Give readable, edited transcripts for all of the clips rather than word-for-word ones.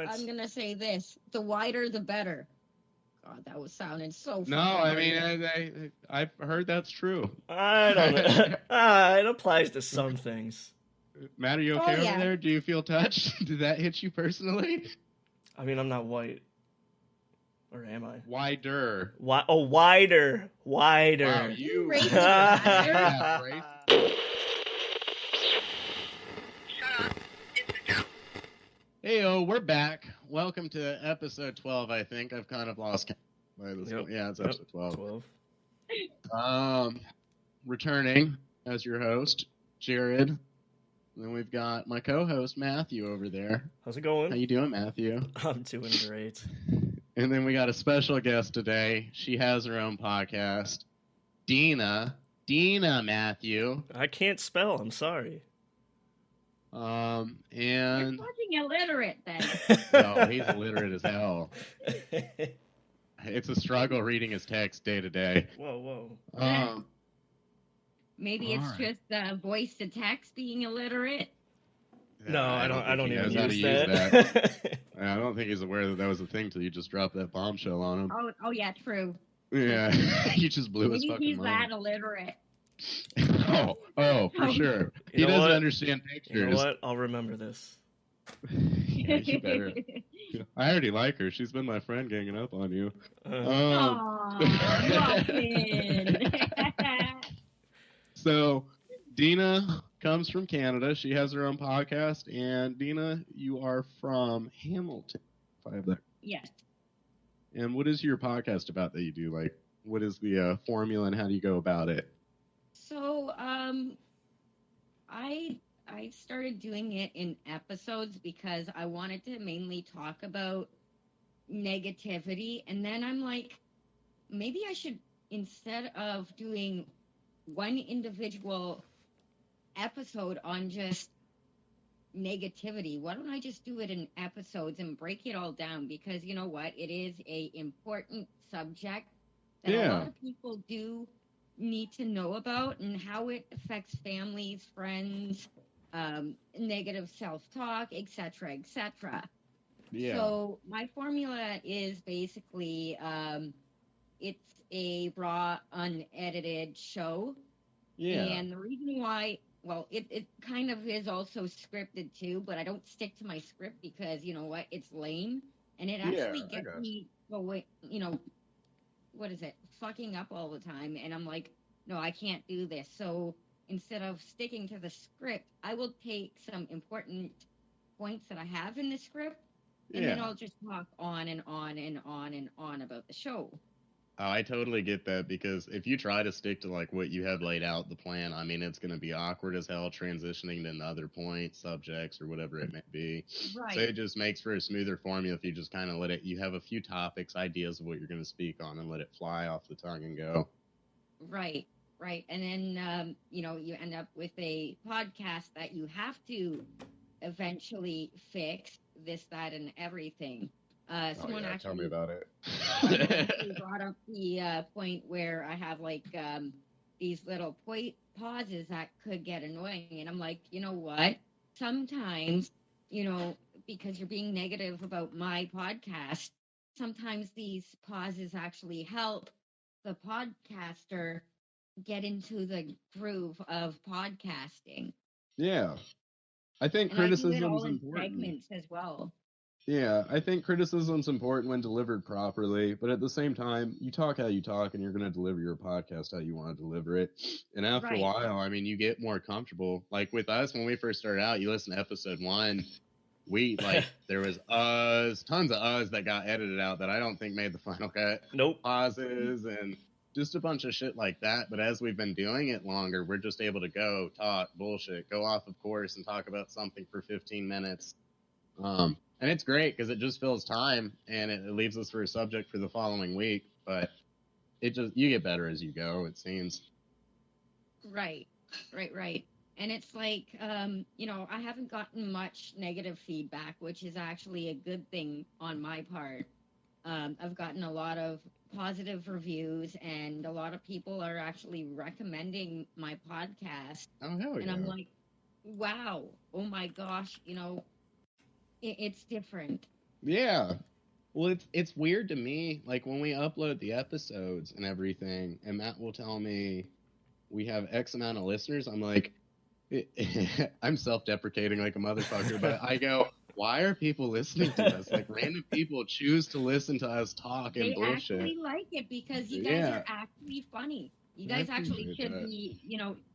I'm gonna say this: the wider, the better. God, that was sounding so No, fucking I weird. mean, I've heard that's true. I don't know. It applies to some things. Matt, are you Oh, okay over yeah. there? Do you feel touched? Did that hit you personally? I mean, I'm not white. Or am I? Wider. Wider. Wider. Wow, you racist bastard. bastard. Heyo, we're back. Welcome to episode 12, I think. I've kind of lost count by this point. Yeah, it's episode 12. Returning as your host, Jared. And then we've got my co-host, Matthew, over there. How's it going? How you doing, Matthew? I'm doing great. And then we got a special guest today. She has her own podcast. Deanna, Matthew. I can't spell. I'm sorry. And You're fucking illiterate, then. no, he's illiterate as hell. It's a struggle reading his text day to day. Whoa. Maybe it's just voice to text being illiterate. No, I don't even use that. I don't think he's aware that was a thing till you just dropped that bombshell on him. Oh yeah, true. Yeah, you just blew his fucking he's mind. that illiterate. oh, for sure. He doesn't understand pictures. You know what? I'll remember this. Yeah, you better. I already like her. She's been my friend ganging up on you. So, Deanna comes from Canada. She has her own podcast. And, Deanna, you are from Hamilton, if I have that. Yes. And what is your podcast about that you do? Like, what is the formula and how do you go about it? So, I started doing it in episodes because I wanted to mainly talk about negativity, and then I'm like, maybe I should, instead of doing one individual episode on just negativity, why don't I just do it in episodes and break it all down? Because you know what, it is a important subject that a lot of people do need to know about, and how it affects families, friends, negative self-talk, etc., etc. Yeah. So my formula is basically it's a raw, unedited show. Yeah. And the reason why, well, it kind of is also scripted too, but I don't stick to my script because, you know what, it's lame. And it actually gets me going, what is it, fucking up all the time. And I'm like, no, I can't do this. So instead of sticking to the script, I will take some important points that I have in the script, and then I'll just talk on and on and on and on about the show. Oh, I totally get that, because if you try to stick to like what you have laid out, the plan, I mean, it's going to be awkward as hell transitioning to another point, subjects, or whatever it may be. Right. So it just makes for a smoother formula if you just kind of you have a few topics, ideas of what you're going to speak on, and let it fly off the tongue and go. Right. And then, you end up with a podcast that you have to eventually fix this, that, and everything. Someone actually tell me about it. brought up the point where I have these little pauses that could get annoying, and I'm like, you know what? Sometimes, because you're being negative about my podcast, sometimes these pauses actually help the podcaster get into the groove of podcasting. Yeah. I think criticism is important. Segments as well. Yeah, I think criticism's important when delivered properly, but at the same time, you talk how you talk, and you're going to deliver your podcast how you want to deliver it. And after a while, I mean, you get more comfortable. Like with us, when we first started out, you listen to episode 1, there was tons of uhs that got edited out that I don't think made the final cut. Nope. Pauses and just a bunch of shit like that. But as we've been doing it longer, we're just able to go talk bullshit, go off of course, and talk about something for 15 minutes. And it's great because it just fills time, and it leaves us for a subject for the following week. But you get better as you go, it seems. Right. And it's like, I haven't gotten much negative feedback, which is actually a good thing on my part. I've gotten a lot of positive reviews, and a lot of people are actually recommending my podcast. Oh, hell yeah. And I'm like, wow, oh my gosh, it's different. Yeah. Well, it's weird to me, like when we upload the episodes and everything, and Matt will tell me we have X amount of listeners. I'm like, I'm self-deprecating like a motherfucker, but I go, why are people listening to us? Like random people choose to listen to us talk and They bullshit. actually like it because you guys Yeah, are actually funny. You I guys actually appreciate should that. be,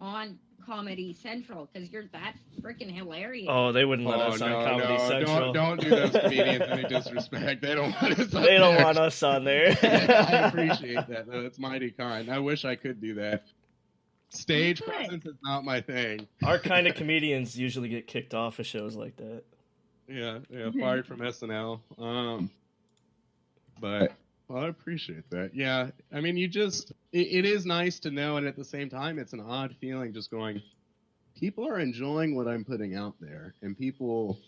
on Comedy Central because you're that freaking hilarious. Oh, they wouldn't let Oh us on no, Comedy no, Central. don't do those comedians any disrespect. They don't want us up They don't there. want us on there. I appreciate that though. It's mighty kind. I wish I could do that. You Stage could. presence is not my thing. Our kind of comedians usually get kicked off of shows like that. Yeah, fired from SNL. But well, I appreciate that. Yeah, I mean, it is nice to know, and at the same time, it's an odd feeling just going. People are enjoying what I'm putting out there, and people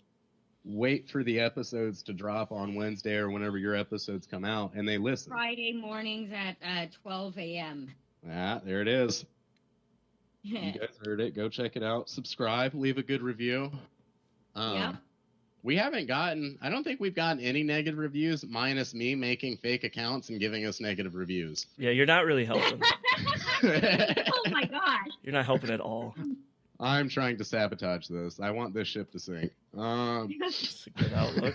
wait for the episodes to drop on Wednesday or whenever your episodes come out, and they listen. Friday mornings at 12 a.m. Ah, there it is. You guys heard it. Go check it out. Subscribe. Leave a good review. Yep. We haven't I don't think we've gotten any negative reviews, minus me making fake accounts and giving us negative reviews. Yeah, you're not really helping. Oh my gosh. You're not helping at all. I'm trying to sabotage this. I want this ship to sink. It's a good outlook.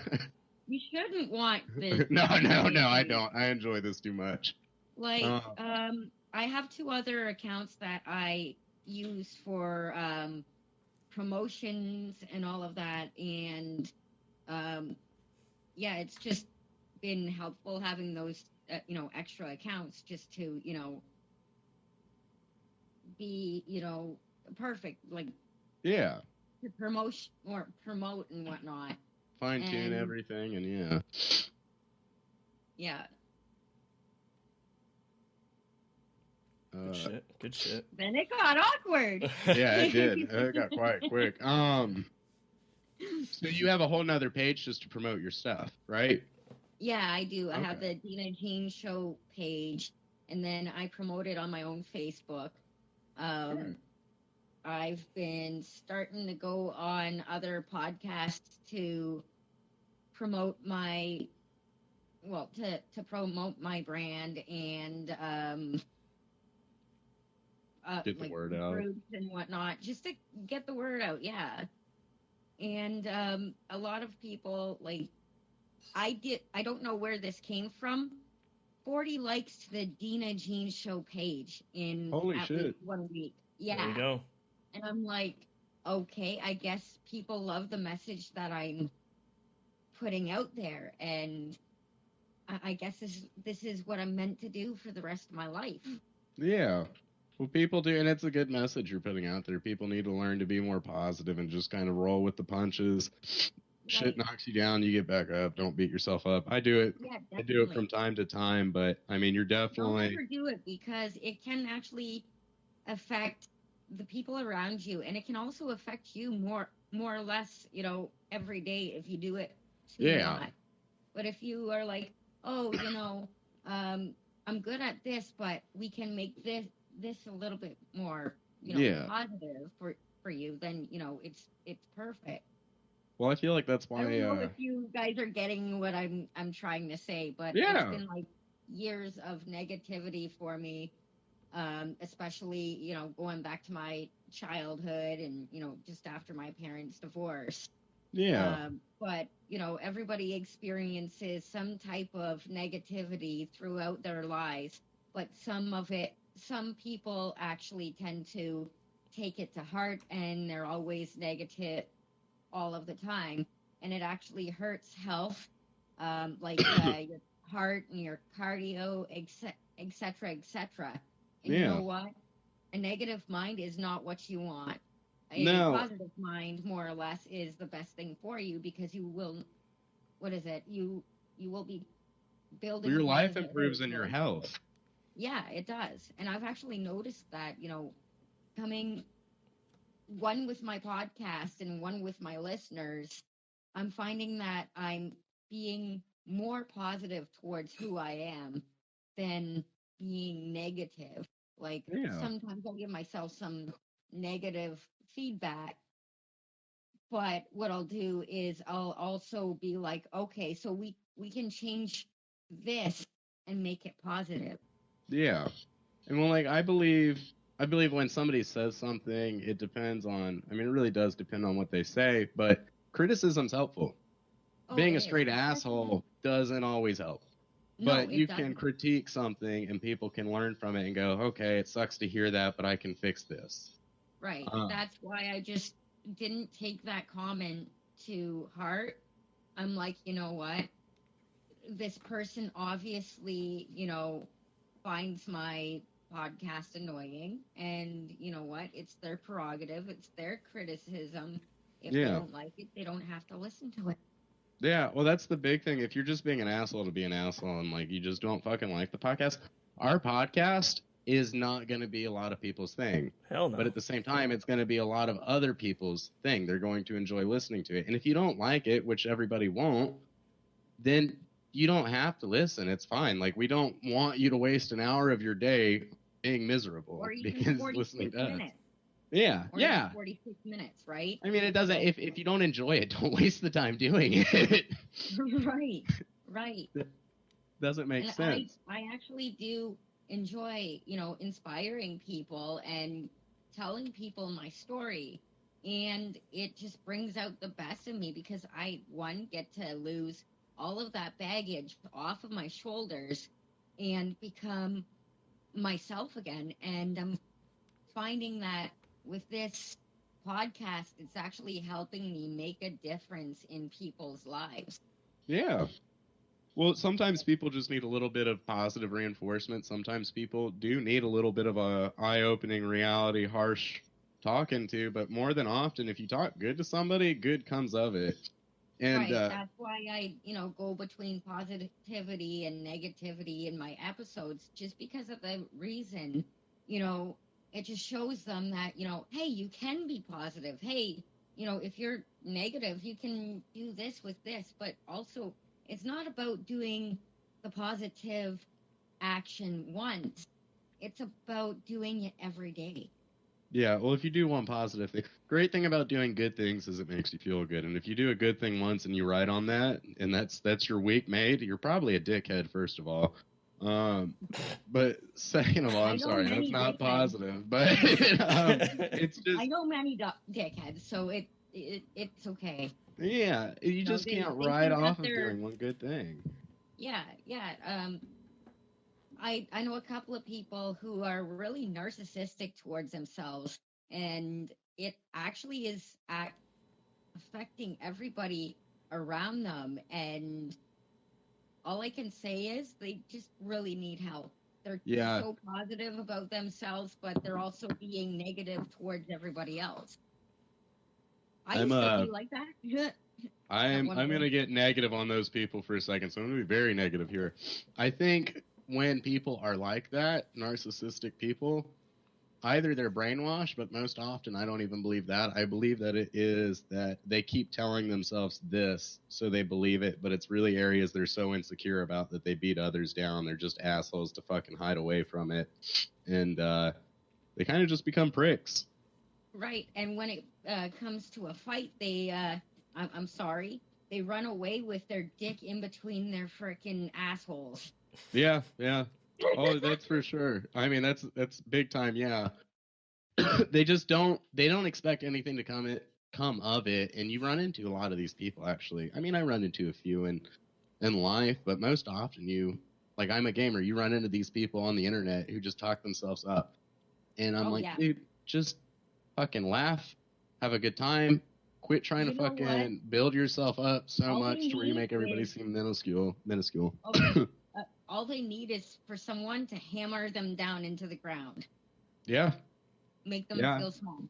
You shouldn't want this. No, I don't. I enjoy this too much. Like, I have 2 other accounts that I use for promotions and all of that, and yeah, it's just been helpful having those extra accounts just to be perfect, like Yeah, to promote and whatnot. fine tune everything, and yeah. Good shit. Then it got awkward. Yeah, it did. It got quiet quick. So you have a whole nother page just to promote your stuff, right? Yeah, I do. Okay. I have the Deanna Jean Show page, and then I promote it on my own Facebook. I've been starting to go on other podcasts to promote to promote my brand and Get the like word out. groups and whatnot, just to get the word out. Yeah. And a lot of people, like, I don't know where this came from. 40 likes to the Deanna Jean Show page in at least 1 week. Yeah. There you go. And I'm like, okay, I guess people love the message that I'm putting out there, and I guess this is what I'm meant to do for the rest of my life. Yeah. Well, people do, and it's a good message you're putting out there. People need to learn to be more positive and just kind of roll with the punches. Right. Shit knocks you down, you get back up. Don't beat yourself up. I do it. Yeah, definitely. I do it from time to time, but I mean, you're definitely. Don't overdo it because it can actually affect the people around you, and it can also affect you more or less, every day if you do it too much. But if you are like, oh, I'm good at this, but we can make this a little bit more, positive for you, then it's perfect. Well, I feel like that's why. I don't know if you guys are getting what I'm trying to say, but it's been like years of negativity for me, especially going back to my childhood and just after my parents' divorce. Yeah. But everybody experiences some type of negativity throughout their lives, but some people actually tend to take it to heart, and they're always negative all of the time, and it actually hurts health, like your heart and your cardio, etc., etc. And you know what? A negative mind is not what you want. A positive mind, more or less, is the best thing for you because you will. What is it? You will be building. Well, your life improves in your health. Yeah, it does, and I've actually noticed that. Coming one with my podcast and one with my listeners, I'm finding that I'm being more positive towards who I am than being negative. Like, sometimes I'll give myself some negative feedback, But what I'll do is I'll also be like, okay, so we can change this and make it positive. Yeah. And well, like I believe when somebody says something, it depends on. I mean, it really does depend on what they say, but criticism's helpful. Oh, Being it a is. straight asshole doesn't always help. No, But it you can doesn't. critique something and people can learn from it and go, okay, it sucks to hear that, but I can fix this. Right. Uh, That's why I just didn't take that comment to heart. I'm like, you know what? This person obviously, finds my podcast annoying. And you know what? It's their prerogative, it's their criticism. If they yeah. don't like it, they don't have to listen to it. Yeah, well, that's the big thing. If you're just being an asshole to be an asshole and like you just don't fucking like the podcast, our podcast is not going to be a lot of people's thing. Hell no. But at the same time, it's going to be a lot of other people's thing. They're going to enjoy listening to it. And if you don't like it, which everybody won't, then you don't have to listen. It's fine. Like, we don't want you to waste an hour of your day being miserable Or even because 46 listening to us. minutes. Yeah, Or yeah. even 46 minutes, right? I mean, it doesn't. If you don't enjoy it, don't waste the time doing it. Right, right. Doesn't make And sense. I actually do enjoy, inspiring people and telling people my story. And it just brings out the best in me because I, one, get to lose all of that baggage off of my shoulders and become myself again. And I'm finding that with this podcast, it's actually helping me make a difference in people's lives. Yeah. Well, sometimes people just need a little bit of positive reinforcement. Sometimes people do need a little bit of a eye-opening reality, harsh talking to. But more than often, if you talk good to somebody, good comes of it. And Right. That's why I, go between positivity and negativity in my episodes, just because of the reason, it just shows them that, hey, you can be positive. Hey, if you're negative, you can do this with this. But also, it's not about doing the positive action once, it's about doing it every day. yeah, well, if you do one positive thing, great thing about doing good things is it makes you feel good. And if you do a good thing once and you write on that, and that's your week made, you're probably a dickhead, first of all. But second of all, I I'm know sorry, that's many not dickheads. positive. But it's I just know many dickheads, so it's okay. yeah, you No, just they can't think ride that off of they're doing one good thing. yeah, yeah. I know a couple of people who are really narcissistic towards themselves, and it actually is affecting everybody around them. And all I can say is they just really need help. They're Yeah, so positive about themselves, but they're also being negative towards everybody else. I I'm used to be like that. At one I'm point. gonna get negative on those people for a second, so I'm gonna be very negative here. I think when people are like that, narcissistic people, either they're brainwashed, but most often I don't even believe that. I believe that it is that they keep telling themselves this, so they believe it, but it's really areas they're so insecure about that they beat others down. They're just assholes to fucking hide away from it, and they kind of just become pricks. Right, and when it comes to a fight, I'm sorry, they run away with their dick in between their frickin' assholes. Yeah, yeah. Oh, that's for sure. I mean, that's big time. Yeah. They just don't expect anything to come of it, and you run into a lot of these people actually. I mean, I run into a few in life, but most often like, I'm a gamer, you run into these people on the internet who just talk themselves up. And I'm Oh like, yeah. dude, just fucking laugh, have a good time, quit trying to You know what? fucking build yourself up so All they much to where you need make everybody is seem minuscule. all they need is for someone to hammer them down into the ground, Yeah. make them Yeah. feel small.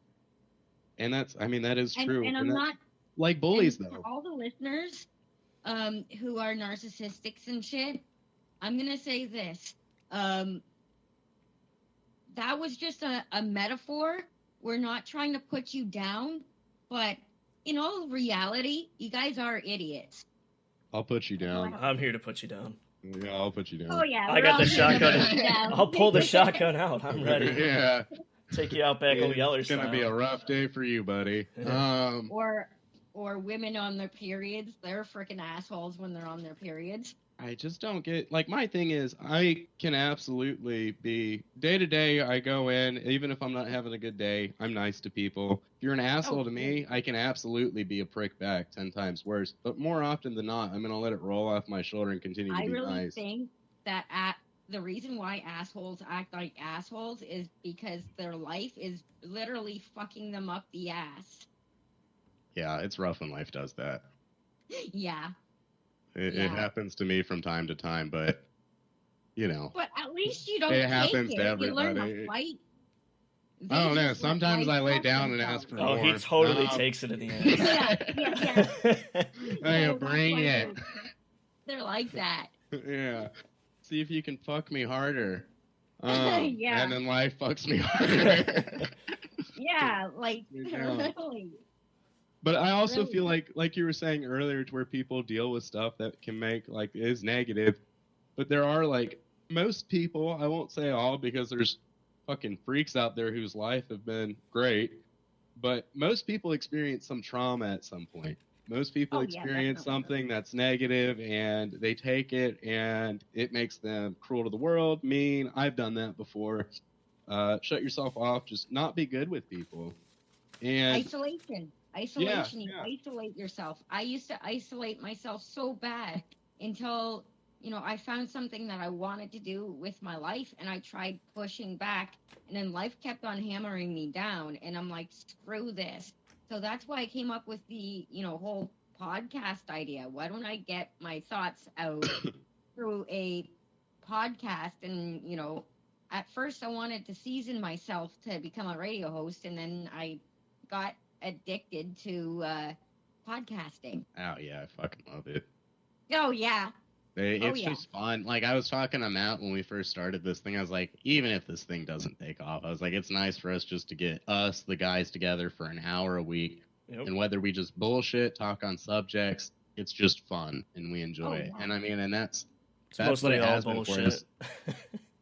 And that is true. And And I'm that's not. like bullies, And for though. all the listeners, who are narcissistics and shit, I'm gonna say this. That was just a metaphor. We're not trying to put you down, but in all reality, you guys are idiots. I'll put you down. I'm here to put you down. Yeah, I'll put you down. Oh yeah, I got the shotgun. down. I'll pull the shotgun out. I'm ready. Yeah. Take you out back on Yeller It's gonna style. be a rough day for you, buddy. Or or women on their periods. They're freaking assholes when they're on their periods. I just don't get, like, my thing is, I can absolutely be, day to day, I go in, even if I'm not having a good day, I'm nice to people. If you're an asshole to me, I can absolutely be a prick back 10 times worse. But more often than not, I'm going to let it roll off my shoulder and continue to be nice. I really think that the reason why assholes act like assholes is because their life is literally fucking them up the ass. Yeah, it's rough when life does that. Yeah. It happens to me from time to time, but, you know. But at least you don't take it. It happens to everybody. You learn to fight. I don't know. Sometimes I lay down and ask for more. Oh, he totally takes it in the end. Yeah. Bring it. They're like that. Yeah. See if you can fuck me harder. Yeah. And then life fucks me harder. Yeah, like, really. But I also feel like you were saying earlier, to where people deal with stuff that can make, like, is negative. But there are, like, most people, I won't say all, because there's fucking freaks out there whose life have been great. But most people experience some trauma at some point. Most people experience something that's negative, and they take it, and it makes them cruel to the world, mean. I've done that before. Shut yourself off. Just not be good with people. And isolation, you isolate yourself. I used to isolate myself so bad until, I found something that I wanted to do with my life, and I tried pushing back, and then life kept on hammering me down, and I'm like, screw this. So that's why I came up with the, whole podcast idea. Why don't I get my thoughts out through a podcast? And, at first I wanted to season myself to become a radio host, and then I got addicted to podcasting. Oh, yeah, I fucking love it. Oh, yeah. It's just fun. Like, I was talking to Matt when we first started this thing. I was like, even if this thing doesn't take off, I was like, it's nice for us just to get us, the guys, together for an hour a week. Yep. And whether we just bullshit, talk on subjects, it's just fun, and we enjoy it. And I mean, and that's what it has been for us.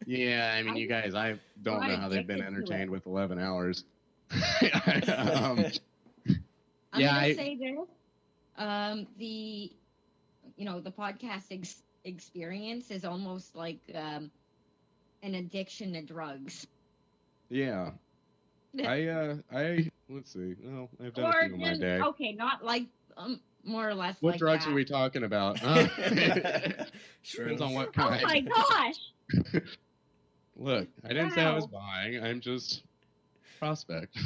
Yeah, I mean, you guys, I don't know how they've been entertained with 11 hours. I'm gonna say this. The podcast experience is almost like an addiction to drugs. Yeah. I let's see. Well, I've done a few in my day. Okay, not like more or less. What like drugs that. are we talking about? Depends on what kind. Oh my gosh! Look, I didn't say I was buying. I'm just prospect.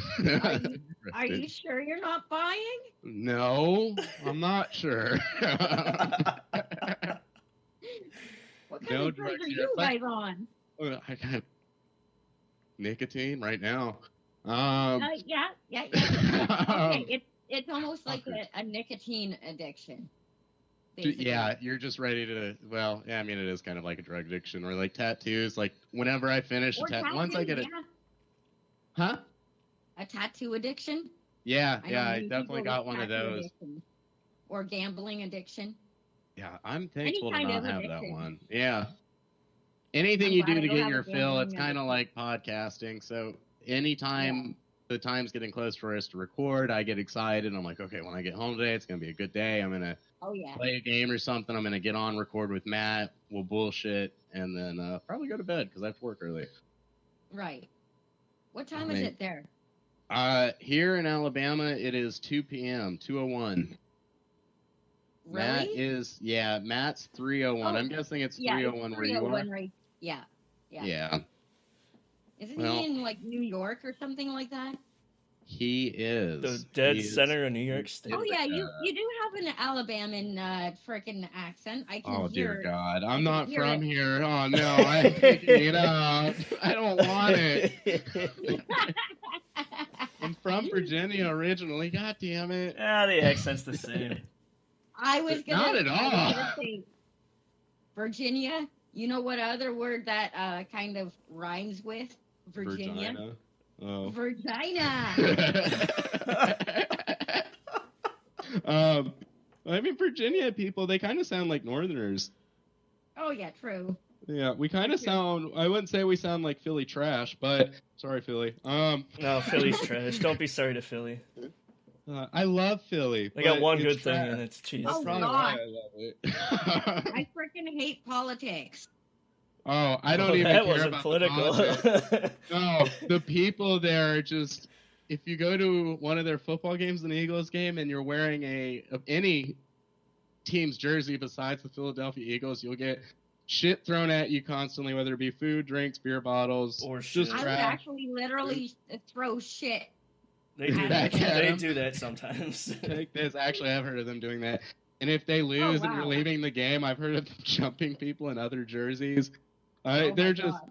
Are you sure you're not buying? No, I'm not sure. What kind of drugs are you guys on? I got nicotine right now. Yeah. Okay, it's almost like a nicotine addiction. Basically. Yeah, you're just ready to. Well, yeah, I mean, it is kind of like a drug addiction, or like tattoos. Like whenever I finish a tattoo, once I get it, huh? A tattoo addiction? Yeah, I definitely got one of those. Addiction. Or gambling addiction. Yeah, I'm thankful to not have that one. Yeah. Anything you do to get your fill, it's kind of like podcasting. So anytime the time's getting close for us to record, I get excited. I'm like, okay, when I get home today, it's going to be a good day. I'm going to play a game or something. I'm going to get on, record with Matt. We'll bullshit, and then probably go to bed because I have to work early. Right. What time is it there? Here in Alabama, it is 2 p.m., 2:01. Really? Matt's 3:01. I'm guessing it's 3:01 where you are. Right. Yeah. Isn't he in like New York or something like that? He is. The dead center of New York State. Oh yeah, you do have an Alabama frickin' accent. I can hear. Oh dear God, I'm not from here. Oh no, I'm picking it up. I don't want it. I'm from Virginia originally. God damn it. The accent's the same. I was gonna. Not at all. Say Virginia. You know what other word that kind of rhymes with Virginia? Virginia. Oh. Virginia. I mean, Virginia people, they kind of sound like Northerners. Oh yeah, true. Yeah, we kind of sound. I wouldn't say we sound like Philly trash, but sorry, Philly. No, Philly's trash. Don't be sorry to Philly. I love Philly. They got one it's good thing, trash. and it's cheese. That's Oh, probably God. why I love it. I freaking hate politics. Oh, I don't Oh, even that care wasn't about political. the politics. No, the people there are just. If you go to one of their football games, an Eagles game, and you're wearing any team's jersey besides the Philadelphia Eagles, you'll get shit thrown at you constantly, whether it be food, drinks, beer bottles, Or just shit. I would trash. actually literally throw shit. They do Back that. at They 'em. do that sometimes. Take this. Actually, I've heard of them doing that. And if they lose and you're wow. leaving the game, I've heard of them jumping people in other jerseys. Oh They're my just God.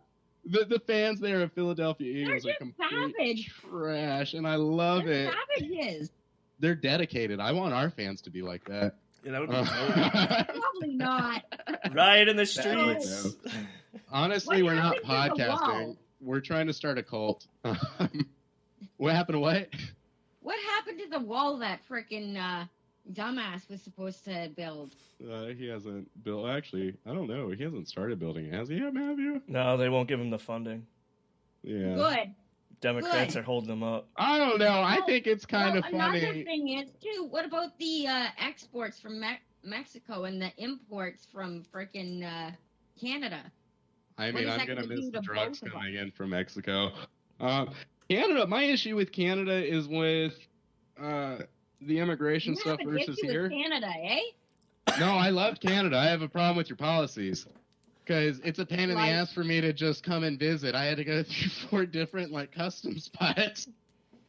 the fans there of Philadelphia They're Eagles are just complete savage. trash, and I love They're it. savages. They're dedicated. I want our fans to be like that. Yeah, that would be dope. Probably not. Riot in the That would streets. Honestly, What we're not happened to the podcasting. wall? We're trying to start a cult. What happened to what? What happened to the wall that frickin' dumbass was supposed to build? He hasn't built. Actually, I don't know. He hasn't started building it, has he? Have you? No, they won't give him the funding. Yeah. Good. Democrats Good. are holding them up. I don't know. I Well- think it's kind of Another funny. thing is too. What about the exports from Mexico and the imports from frickin' Canada? I What mean, is I'm that gonna gonna miss do the to drugs both of coming in from Mexico. Canada. My issue with Canada is with the immigration You stuff have an versus issue here. with Canada, eh? No, I love Canada. I have a problem with your policies. Because it's a pain in the Like- ass for me to just come and visit. I had to go through 4 different customs spots.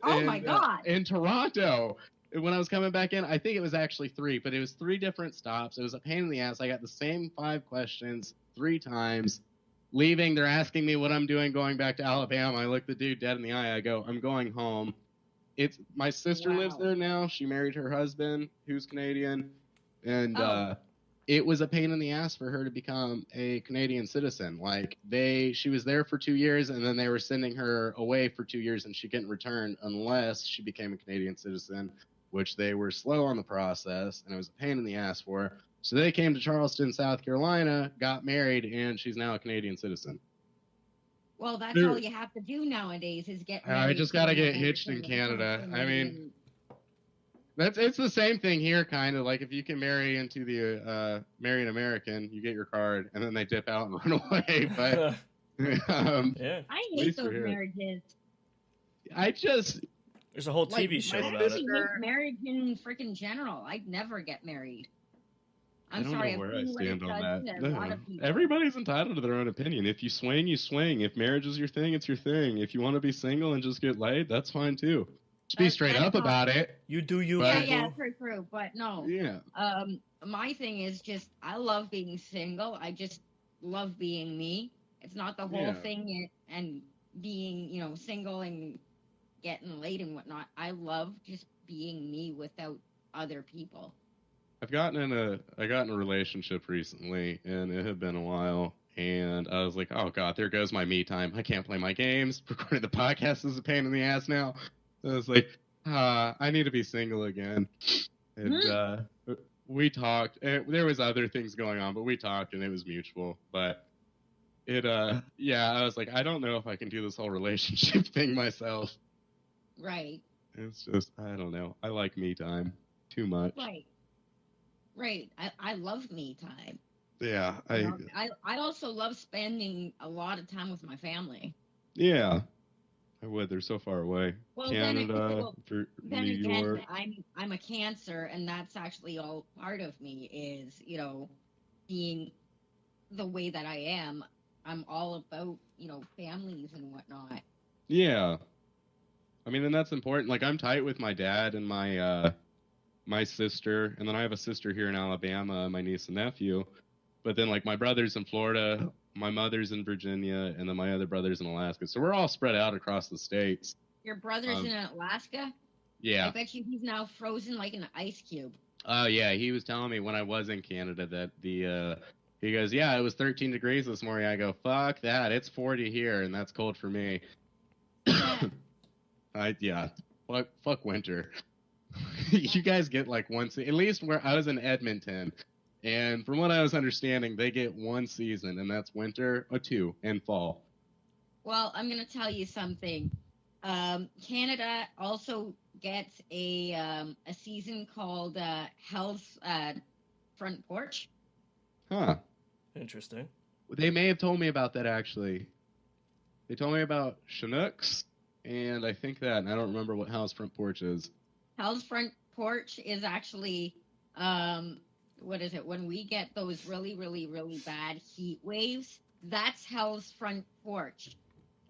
Oh my God. In Toronto. When I was coming back in, I think it was actually 3, but it was 3 different stops. It was a pain in the ass. I got the same 5 questions 3 times. Leaving, they're asking me what I'm doing going back to Alabama. I look the dude dead in the eye. I go, I'm going home. It's my sister lives Wow. there now. She married her husband, who's Canadian, and Oh. it was a pain in the ass for her to become a Canadian citizen. She was there for 2 years, and then they were sending her away for 2 years, and she couldn't return unless she became a Canadian citizen, which they were slow on the process, and it was a pain in the ass for her. So they came to Charleston, South Carolina, got married, and she's now a Canadian citizen. Well, that's Dude. all you have to do nowadays is get I married. just to gotta an get hitched in American Canada. citizen I mean, it's the same thing here, kind of. If you can marry into the marry an American, you get your card, and then they dip out and run away. But Yeah. I At hate least those we're here. marriages. I just There's a whole Like, TV show my about I it. hate marriage in freaking general. I'd never get married. I'm I don't sorry. know where I've I seen what it stand on does that. to a lot of people. Everybody's entitled to their own opinion. If you swing, you swing. If marriage is your thing, it's your thing. If you want to be single and just get laid, that's fine too. Just be straight That's up not- about it. You do you, But- Yeah, people. true. But no. Yeah. My thing is just I love being single. I just love being me. It's not the whole Yeah. thing and being, single and getting laid and whatnot. I love just being me without other people. I got in a relationship recently, and it had been a while, and I was like, oh god, there goes my me time. I can't play my games. Recording the podcast is a pain in the ass now. I was like, I need to be single again. And we talked. There was other things going on, but we talked, and it was mutual. But I was like, I don't know if I can do this whole relationship thing myself. Right. It's just, I don't know. I like me time too much. Right. I love me time. Yeah, I also love spending a lot of time with my family. yeah, I would. They're so far away. Well, Canada, then New again, York. I'm a Cancer, and that's actually all part of me is being the way that I am. I'm all about families and whatnot. Yeah, I mean, and that's important. Like, I'm tight with my dad and my sister, and then I have a sister here in Alabama, my niece and nephew. But then, like, my brother's in Florida, my mother's in Virginia, and then my other brother's in Alaska. So we're all spread out across the states. Your brother's in Alaska? Yeah. I bet you he's now frozen like an ice cube. Oh, yeah. He was telling me when I was in Canada that he goes, yeah, it was 13 degrees this morning. I go, fuck that. It's 40 here, and that's cold for me. Fuck winter. You guys get like once, at least where I was in Edmonton. And from what I was understanding, they get one season, and that's winter, or 2, and fall. Well, I'm going to tell you something. Canada also gets a season called Hell's Front Porch. Huh. Interesting. They may have told me about that, actually. They told me about Chinooks, and I think that, and I don't remember what House Front Porch is. Hell's Front Porch is actually, what is it? When we get those really, really, really bad heat waves, that's Hell's Front Porch.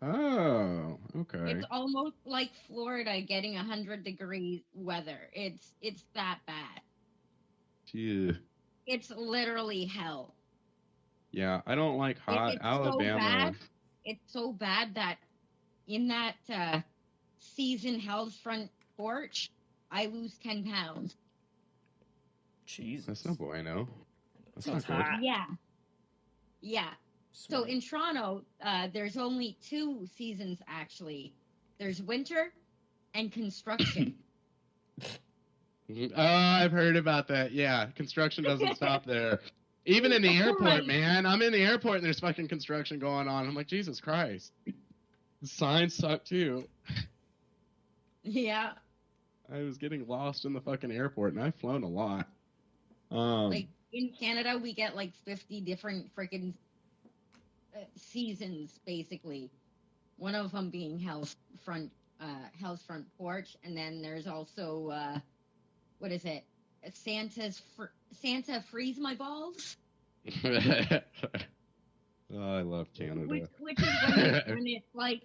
Oh, okay. It's almost like Florida getting 100-degree weather. It's that bad. Yeah. It's literally hell. Yeah, I don't like hot. It's Alabama. so bad. It's so bad that in that season, Hell's Front Porch, I lose 10 pounds. Jesus. That's no bueno. That's Sounds not good. hot. Yeah. Yeah. So Sweet. in Toronto, there's only 2 seasons, actually. There's winter and construction. Oh, I've heard about that. Yeah, construction doesn't stop there. Even in the airport, Right. man. I'm in the airport and there's fucking construction going on. I'm like, Jesus Christ. The signs suck too. Yeah. I was getting lost in the fucking airport, and I've flown a lot. Like in Canada, we get like 50 different freaking seasons, basically. One of them being Hell's Front Porch, and then there's also what is it? Santa freeze my balls. Oh, I love Canada. Which is when it's like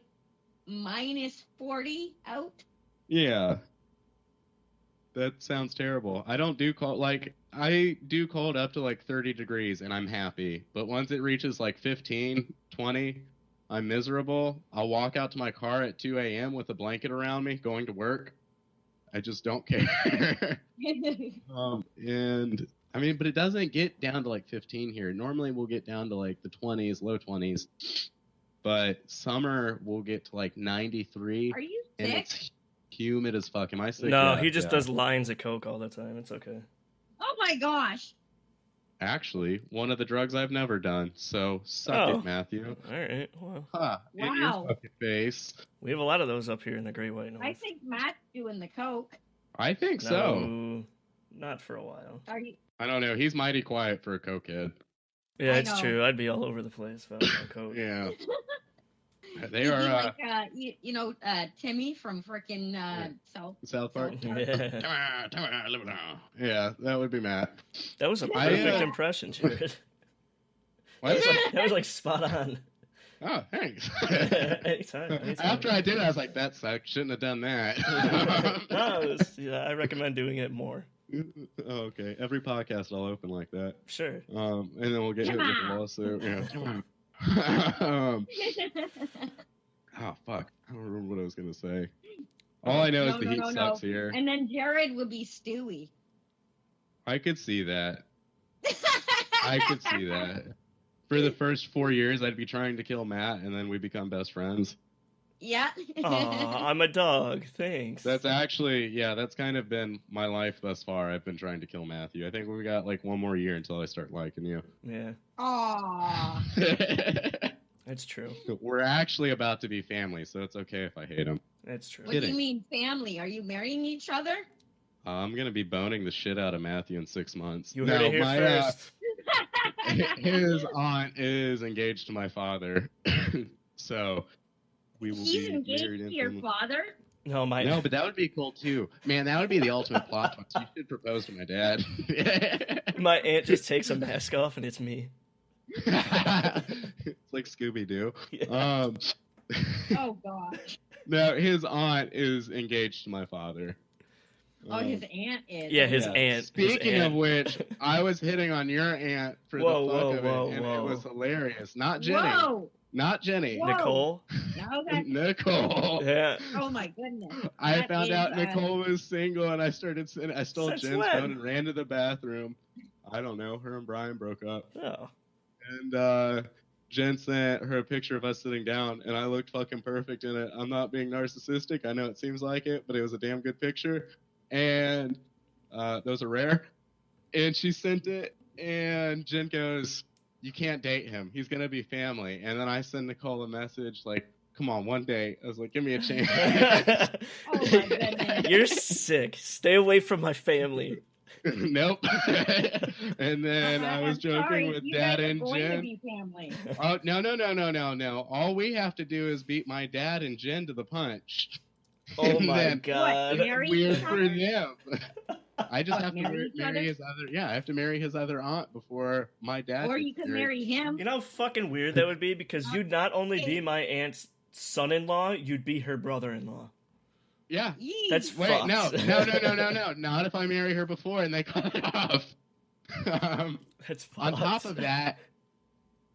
minus 40 out. Yeah. That sounds terrible. I don't do cold, like, I do cold up to like 30 degrees and I'm happy. But once it reaches like 15, 20, I'm miserable. I'll walk out to my car at 2 a.m. with a blanket around me going to work. I just don't care. And I mean, but it doesn't get down to like 15 here. Normally we'll get down to like the 20s, low 20s. But summer we'll get to like 93. Are you and sick? it's humid as fuck. Am I sick? No, Yeah, he just yeah. does lines of coke all the time. It's okay. Oh my gosh. Actually, one of the drugs I've never done. So suck Oh. it, Matthew. All right. Well, Ha! In your Wow. fucking face. we have a lot of those up here in the Great White North. I think Matt's doing the coke. I think so. No, not for a while. Are you? I don't know. He's mighty quiet for a cokehead. Yeah, I it's know. true. I'd be all over the place if I was on coke. Yeah. They He'd are be like, you know, Timmy from frickin' South Park. Yeah. Yeah, that would be Matt. That was a I, perfect impression, Jared. What? That was like spot on. Oh, thanks. anytime. After I did, I was like, that sucked. Shouldn't have done that. No, yeah, I recommend doing it more. Oh, okay. Every podcast I'll open like that. Sure. And then we'll get hit with a lawsuit. Yeah. Oh, fuck. I don't remember what I was going to say. All I know is the heat sucks here. And then Jared would be Stewie. I could see that. I could see that. For the first 4 years, I'd be trying to kill Matt, and then we become best friends. Yeah. Aw, I'm a dog. Thanks. That's actually, yeah, that's kind of been my life thus far. I've been trying to kill Matthew. I think we got like one more year until I start liking you. Yeah, Aww. that's true. We're actually about to be family, so it's okay if I hate him. That's true. What do Kidding. you mean family? Are you marrying each other? I'm going to be boning the shit out of Matthew in 6 months. You heard it here first. His aunt is engaged to my father, so we will He's be engaged married to your in. father? No, my No, but that would be cool too. Man, that would be the ultimate plot twist. You should propose to my dad. my aunt just takes a mask off and it's me. It's like Scooby Doo. Yeah. Oh gosh. No, his aunt is engaged to my father. Oh, his aunt is. Yeah, his aunt. Speaking his of aunt. which, I was hitting on your aunt for Whoa, the fuck whoa, of whoa, it, and whoa. it was hilarious. Not Jenny. Whoa. Not Jenny. Whoa. Nicole. No, that's, Nicole. Yeah. oh my goodness. I That found is, out Nicole was single, and I stole Since Jen's when? phone and ran to the bathroom. I don't know. Her and Brian broke up, Oh. and Jen sent her a picture of us sitting down, and I looked fucking perfect in it. I'm not being narcissistic. I know it seems like it, but it was a damn good picture, and those are rare. And she sent it, and Jen goes, "You can't date him. He's gonna be family." And then I send Nicole a message like, come on, one day. I was like, give me a chance. Oh my goodness. You're sick. Stay away from my family. Nope. And then I was I'm joking sorry, with you Dad guys are and going to Jen. be family. Oh, no. All we have to do is beat my dad and Jen to the punch. Oh And my then god. Marry weird each for other? them. I just have to marry each other? marry his other. Yeah, I have to marry his other aunt before my dad. Or gets you can married. marry him. You know how fucking weird that would be? Because you'd not only be my aunt's son-in-law, you'd be her brother-in-law. Yeah. Yee. That's Wait, fucked. no. Not if I marry her before and they cut it off. That's fucked. On top of that,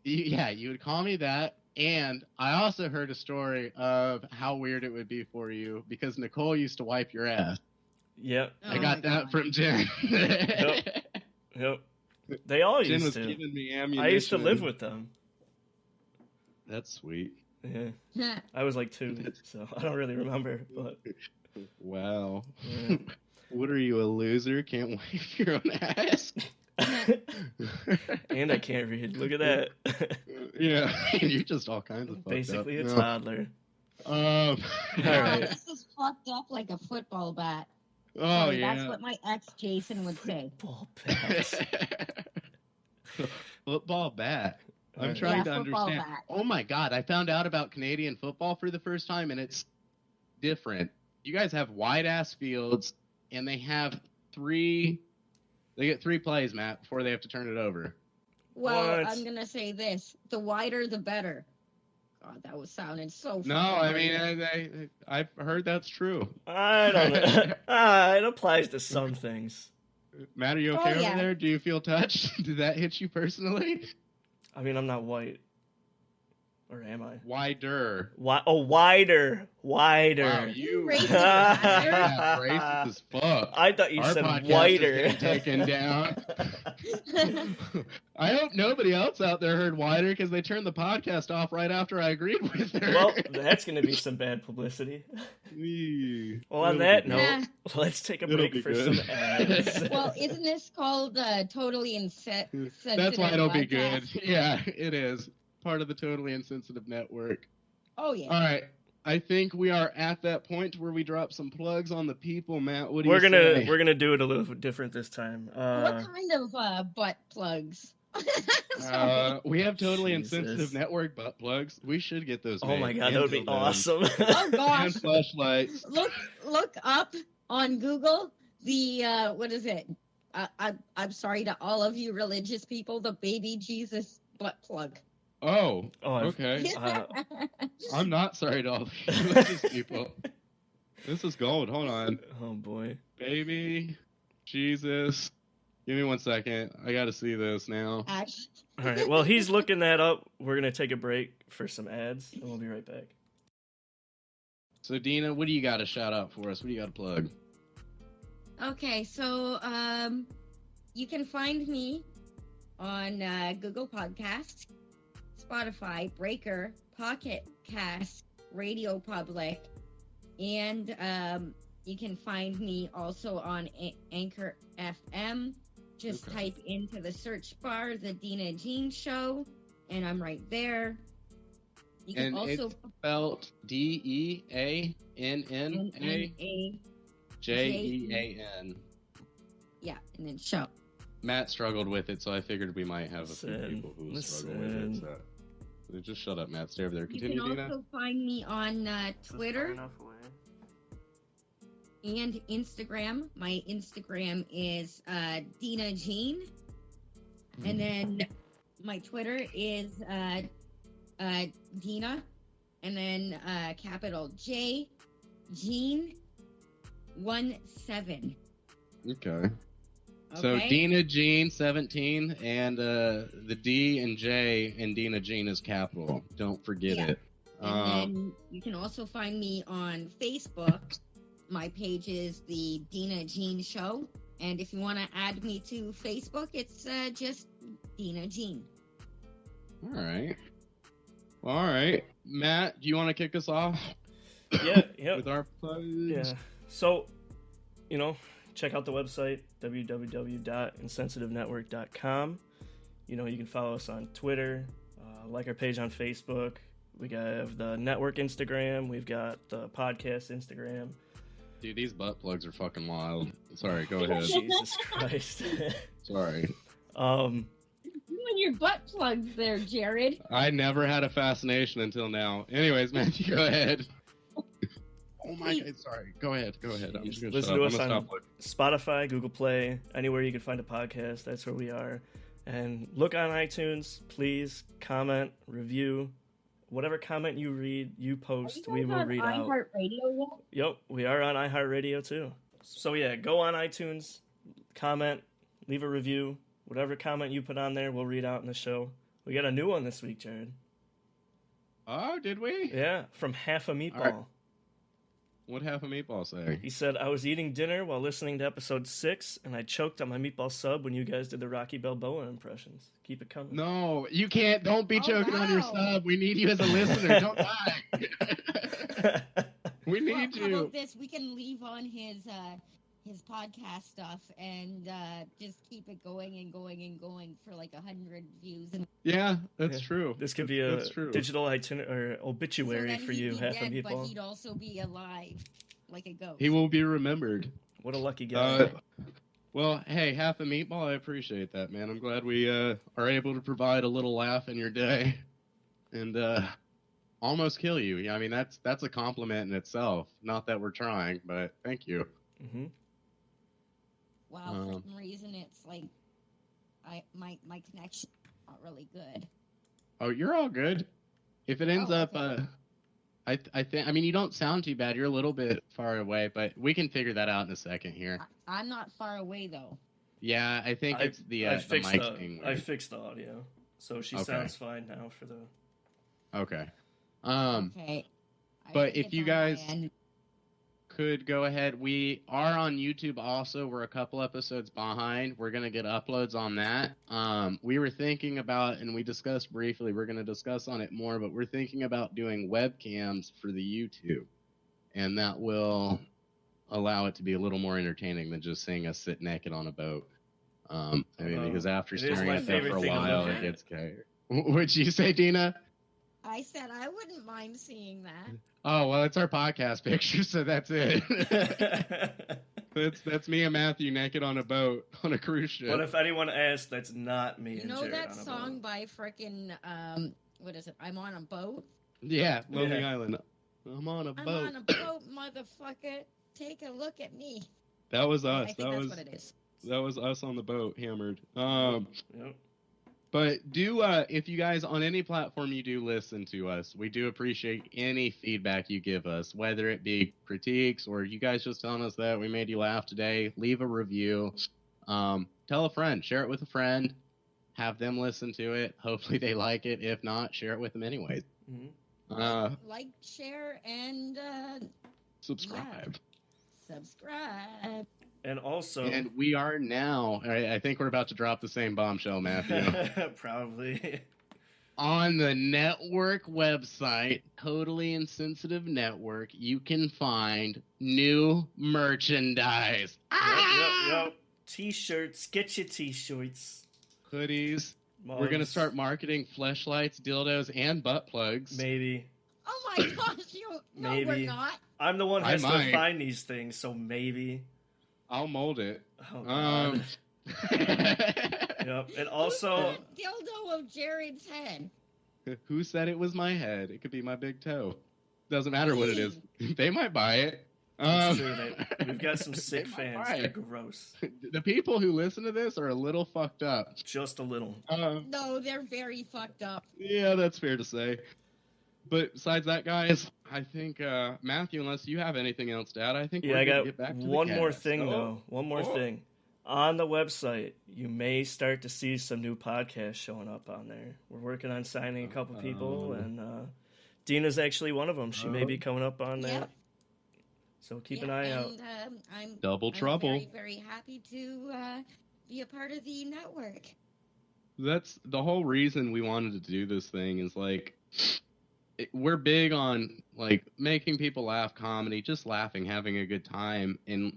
you would call me that. And I also heard a story of how weird it would be for you because Nicole used to wipe your ass. Yep. Oh I got my that God. From Jen. Yep. They all Jen used was to. giving me ammunition. I used to live with them. That's sweet. Yeah. I was like 2, so I don't really remember, but Wow. yeah. What are you, a loser? Can't wipe your own ass? And I can't read. Look at that. Yeah, you're just all kinds of fucked Basically up. a No. toddler. All right. This is fucked up like a football bat. Oh, Sorry, yeah. That's what my ex Jason would say. Ball bat. Football bat. I'm Alright. trying Yeah, to football understand. bat. Oh my god, I found out about Canadian football for the first time, and it's different. You guys have wide ass fields, and they have They get 3 plays, Matt, before they have to turn it over. Well, What? I'm gonna say this: the wider, the better. God, that was sounding so. No, I mean, I've heard that's true. I don't know. It applies to some things. Matt, are you Oh, okay yeah. over there? Do you feel touched? Did that hit you personally? I mean, I'm not white. Or am I? Wider. Wider. Wider. Wow, you racist bastard. yeah, racist as fuck. I thought you Our said podcast whiter. is getting taken down. I hope nobody else out there heard wider because they turned the podcast off right after I agreed with her. Well, that's going to be some bad publicity. Well, on It'll that be note, Yeah. let's take a It'll break be for good. some ads. Well, isn't this called Totally Insensitive? That's why it'll be good. Podcast? Yeah, it is. Part of the Totally Insensitive Network. Oh yeah. All right. I think we are at that point where we drop some plugs on the people, Matt. What do we're you gonna say? we're gonna do it a little bit different this time. What kind of butt plugs? Sorry. We have Totally Jesus. Insensitive Network butt plugs. We should get those. Oh made. my god, And that would be dildos. awesome. Oh gosh. And flashlights. Look up on Google the what is it? I'm sorry to all of you religious people, the baby Jesus butt plug. Oh, Oh, okay. Uh, I'm not sorry to all the religious people. This is gold. Hold on. oh boy. Baby, Jesus. Give me 1 second. I got to see this now. Actually, All right. Well, he's looking that up. We're gonna take a break for some ads, and we'll be right back. So, Deanna, what do you got to shout out for us? What do you got to plug? okay, so you can find me on Google Podcasts, Spotify, Breaker, Pocket Cast, Radio Public, and you can find me also on Anchor FM. Just Okay. type into the search bar the Deanna Jean Show, and I'm right there. You can And also it's spelled DeannajEan. yeah, and then show. Matt struggled with it, so I figured we might have a few Listen, people who struggle with it. listen. So just shut up, Matt. Stay over there. You Continue, can Deanna. also find me on Twitter and Instagram. My Instagram is Deanna Jean, and then my Twitter is Deanna, and then capital J Jean 17. Okay. So Okay? Deanna Jean 17, and the D and J in Deanna Jean is capital. Don't forget Yeah. it. And then you can also find me on Facebook. My page is the Deanna Jean Show. And if you want to add me to Facebook, it's just Deanna Jean. All right. All right. Matt, do you want to kick us off Yeah. with our plugs? Yeah. So, check out the website, www.insensitivenetwork.com. You can follow us on Twitter, like our page on Facebook, We have the network Instagram. We've got the podcast Instagram. Dude, these butt plugs are fucking wild. Sorry, go ahead. Jesus Christ. Sorry. You and your butt plugs there, Jared. I never had a fascination until now. Anyways, Matthew, go ahead. Oh my God, sorry. Go ahead. I'm just gonna Listen to us on Spotify, Google Play, anywhere you can find a podcast. That's where we are. And look on iTunes. Please comment, review. Whatever comment you post, we will read out. iHeartRadio yet? Yep, we are on iHeartRadio too. So yeah, go on iTunes, comment, leave a review. Whatever comment you put on there, we'll read out in the show. We got a new one this week, Jared. Oh, did we? Yeah, from Half a Meatball. Right. What Half a Meatball say? He said, I was eating dinner while listening to episode 6, and I choked on my meatball sub when you guys did the Rocky Balboa impressions. Keep it coming. No, you can't. Don't be choking on your sub. We need you as a listener. Don't die. We need you. How about this? We can leave on his podcast stuff and just keep it going and going and going for like 100 views. Yeah, that's true. This could be a digital or obituary for you, Half a Meatball. But he'd also be alive, like a ghost. He will be remembered. What a lucky guy. Well, hey, Half a Meatball, I appreciate that, man. I'm glad we are able to provide a little laugh in your day and almost kill you. I mean, that's a compliment in itself. Not that we're trying, but thank you. Mm-hmm. Wow, for some reason it's like my connection not really good. Oh, you're all good. If it ends up, I think. I mean, you don't sound too bad. You're a little bit far away, but we can figure that out in a second here. I'm not far away though. Yeah, I think it's the mic thing. I fixed the audio, so she sounds fine now for the. Okay. Okay. But if you guys could go ahead, we are on YouTube also. We're a couple episodes behind. We're going to get uploads on that. We were thinking about, and we discussed briefly, we're going to discuss on it more, but we're thinking about doing webcams for the YouTube. And that will allow it to be a little more entertaining than just seeing us sit naked on a boat. I mean, because after staring at that for a while, it gets scary. What'd you say, Deanna? I said I wouldn't mind seeing that. Oh, well, it's our podcast picture, so that's it. that's me and Matthew naked on a boat on a cruise ship. But if anyone asks, that's not me and Jared. You know that song by frickin' what is it? I'm on a boat? Yeah, Lonely Island. I'm on a boat. I'm on a boat, motherfucker. Take a look at me. That was us. I think that's what it is. That was us on the boat, hammered. Yep. But do, if you guys, on any platform you do listen to us, we do appreciate any feedback you give us, whether it be critiques or you guys just telling us that we made you laugh today. Leave a review. Tell a friend. Share it with a friend. Have them listen to it. Hopefully they like it. If not, share it with them anyways. Mm-hmm. Like, share, and subscribe. Yeah. Subscribe. And also... And we are now... I think we're about to drop the same bombshell, Matthew. Probably. On the network website, Totally Insensitive Network, you can find new merchandise. Yep. T-shirts. Get your T-shirts. Hoodies. Mugs. We're going to start marketing fleshlights, dildos, and butt plugs. Maybe. Oh my gosh, no, we're not. I'm the one who has to find these things, so maybe. I'll mold it. Oh, God. Yep. And also... dildo of Jared's head. Who said it was my head? It could be my big toe. Doesn't matter what it is. They might buy it. That's true. We've got some sick fans. They're gross. The people who listen to this are a little fucked up. Just a little. No, they're very fucked up. Yeah, that's fair to say. But besides that, guys, I think, Matthew, unless you have anything else to add, I think we're going to get back to one more thing, though. One more thing. On the website, you may start to see some new podcasts showing up on there. We're working on signing a couple people, and Deanna's actually one of them. She may be coming up on that. So keep an eye out. I'm Double trouble. Very, very happy to be a part of the network. That's the whole reason we wanted to do this thing is, like... We're big on, like, making people laugh, comedy, just laughing, having a good time, and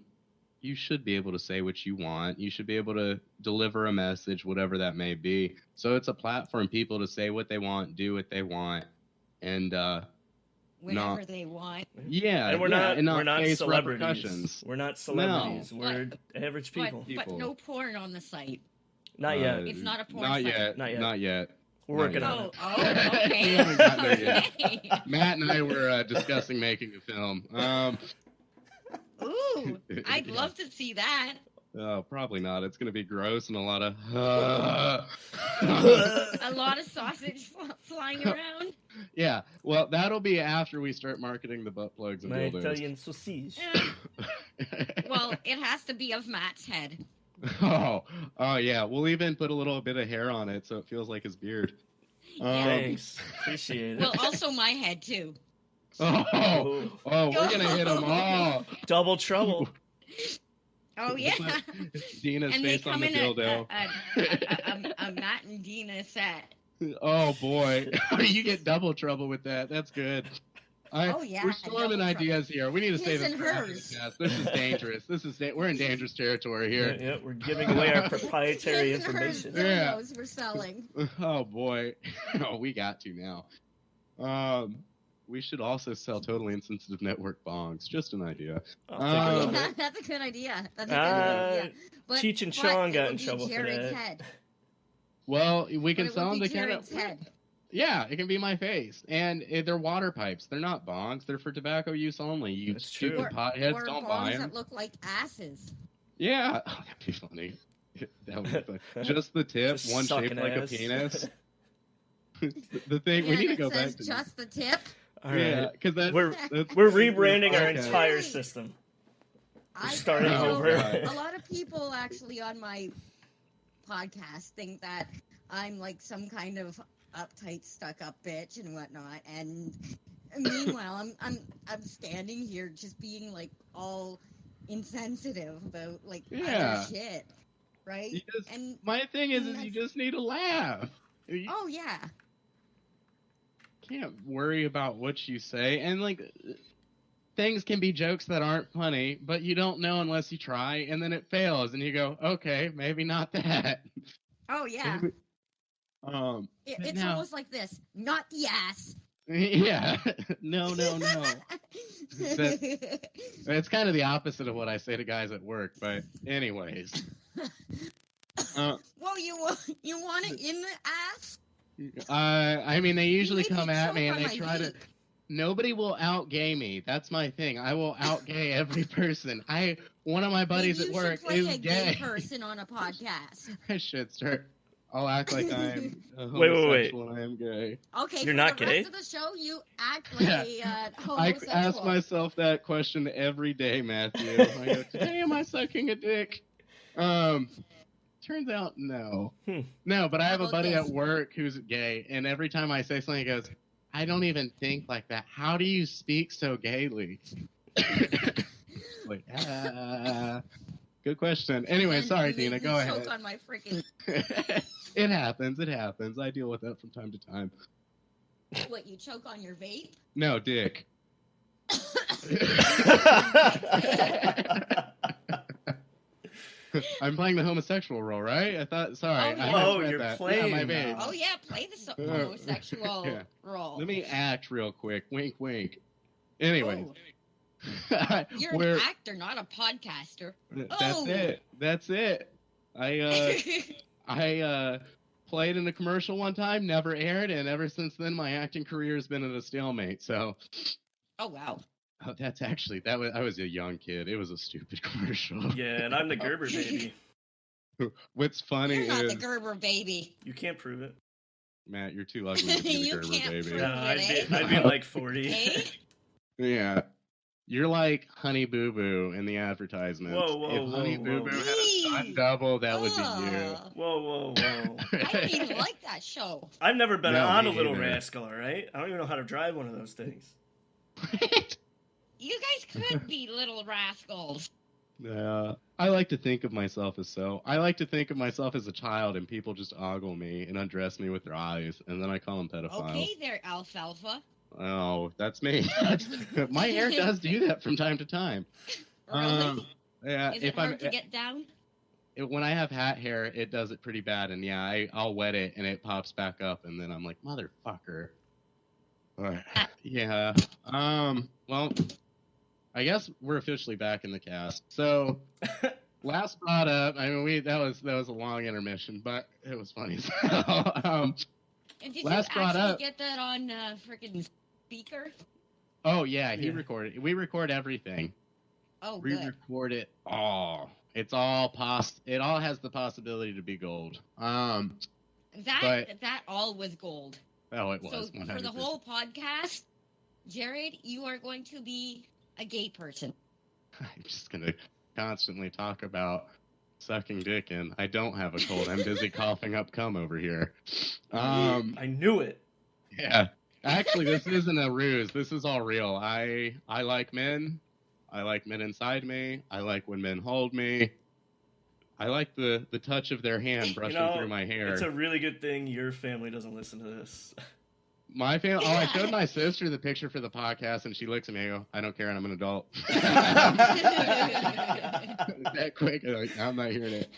you should be able to say what you want. You should be able to deliver a message, whatever that may be. So it's a platform, people to say what they want, do what they want, and whenever not, they want. yeah, And we're yeah, not and not we're not face celebrities. repercussions. We're not celebrities. No. We're average people. But no porn on the site. Not yet. It's not a porn Not site. yet. Not yet. Not yet. We're Not working yet. on it. Oh, okay. We haven't gotten there yet. Okay. Matt and I were discussing making a film. Ooh, I'd Yeah. love to see that. Probably not. It's going to be gross and a lot of. A lot of sausage flying around. Yeah, well, that'll be after we start marketing the butt plugs and My dildos. Italian sausage. Well, it has to be of Matt's head. oh, yeah. We'll even put a little bit of hair on it so it feels like his beard. Thanks. Appreciate it. Well, also my head too. Oh, we're gonna hit them all. Double trouble. Oh yeah. Dina's And they face on come the in dildo. a Matt and Dina set. Oh boy, you get double trouble with that. That's good. Oh, yeah, We're storming double ideas here. We need to His say this. and for after hers. the cast. This is dangerous. We're in dangerous territory here. Yeah, we're giving away our proprietary His and hers information. Yeah. dildos we're selling. Oh boy. Oh, we got to now. We should also sell totally insensitive network bongs. Just an idea. I'll take it on. That's a good idea. That's a good idea. But, Cheech and but Chong it got would in be trouble for Jared's that. Head. Well, we But can it sell would them be to kind Jared's of. head. Yeah, it can be my face, and they're water pipes. They're not bongs. They're for tobacco use only. You That's true. stupid potheads, Or don't bongs buy them. that look like asses. Yeah, oh, that'd be funny. That would be fun. Just the tip, Just one sucking shaped like ass. a penis. The thing Yeah, we need to and go it back says to. just the tip. All right. Yeah, because that's We're rebranding our Okay. entire system. I starting know over. A lot of people actually on my podcast think that I'm like some kind of uptight, stuck-up bitch and whatnot, and meanwhile, I'm standing here just being like all insensitive about like Yeah. other shit, right? You just- And My thing is that's- you just need to laugh. You oh yeah, can't worry about what you say, and like things can be jokes that aren't funny, but you don't know unless you try, and then it fails, and you go, okay, maybe not that. oh yeah. But It's now- almost like this, not the ass. Yeah, no. It's kind of the opposite of what I say to guys at work, but anyways. Well, you want it in the ass? I mean, they usually made me come at choke me and on they my try to. vape. Nobody will out gay me. That's my thing. I will out gay every person. One of my buddies Maybe at you work should play is a gay. gay person on a podcast. I should start. I'll act like I'm a Wait. homosexual and I am gay. Okay, You're for not the gay? rest of the show, you act like Yeah. a I homosexual. ask myself that question every day, Matthew. I go, today am I sucking a dick? Turns out no. No, but I have a How buddy about at this? work who's gay, and every time I say something, he goes, I don't even think like that. How do you speak so gaily? Like, good question. Anyway, And sorry, you made Dina, me go choke ahead. on my freaking. It happens. I deal with that from time to time. What, you choke on your vape? No, dick. I'm playing the homosexual role, right? I thought. Sorry. Oh, yeah. I Oh, misread you're that. playing Yeah, my now. bad. Oh yeah, play the homosexual Yeah. role. Let me act real quick. Wink, wink. Anyway, Oh, you're we're an actor, not a podcaster. that's Oh. it. That's it. I played in a commercial one time, never aired, and ever since then my acting career has been at a stalemate. So Oh wow. that's actually I was a young kid. It was a stupid commercial. Yeah, and I'm the Gerber baby. What's funny You're not is the Gerber baby. You can't prove it. Matt, you're too ugly to be the You Gerber can't baby. prove No, it, I'd be like 40. Eh? Yeah. You're like Honey Boo Boo in the advertisement. Whoa, if Honey whoa, Boo whoa. Boo had a stunt double, that would be you. Ugh. Whoa. I don't even like that show. I've never been No, on me a Little either. Rascal, all right? I don't even know how to drive one of those things. You guys could be little rascals. I like to think of myself as so. I like to think of myself as a child, and people just ogle me and undress me with their eyes, and then I call them pedophiles. Okay, there, alfalfa. Oh, that's me. My hair does do that from time to time. Really? Yeah, Is it hard to get down? when I have hat hair, it does it pretty bad, and yeah, I'll wet it and it pops back up, and then I'm like, motherfucker. Yeah. Well, I guess we're officially back in the cast. So last brought up. I mean, that was a long intermission, but it was funny. So, and did last you brought actually up. get that on freaking speaker? Oh yeah, he recorded. We record everything. Oh, we good. record it all. It's all It all has the possibility to be gold. That all was gold. Oh, it was. So 100%. for the whole podcast, Jared, you are going to be a gay person. I'm just gonna constantly talk about sucking dick, and I don't have a cold. I'm busy coughing up cum over here. I knew it. Yeah. Actually, this isn't a ruse. This is all real. I like men. I like men inside me. I like when men hold me. I like the touch of their hand brushing through my hair. It's a really good thing your family doesn't listen to this. My family. Oh, I showed my sister the picture for the podcast, and she looks at me and I go, "I don't care, and I'm an adult." That quick, I'm not hearing it.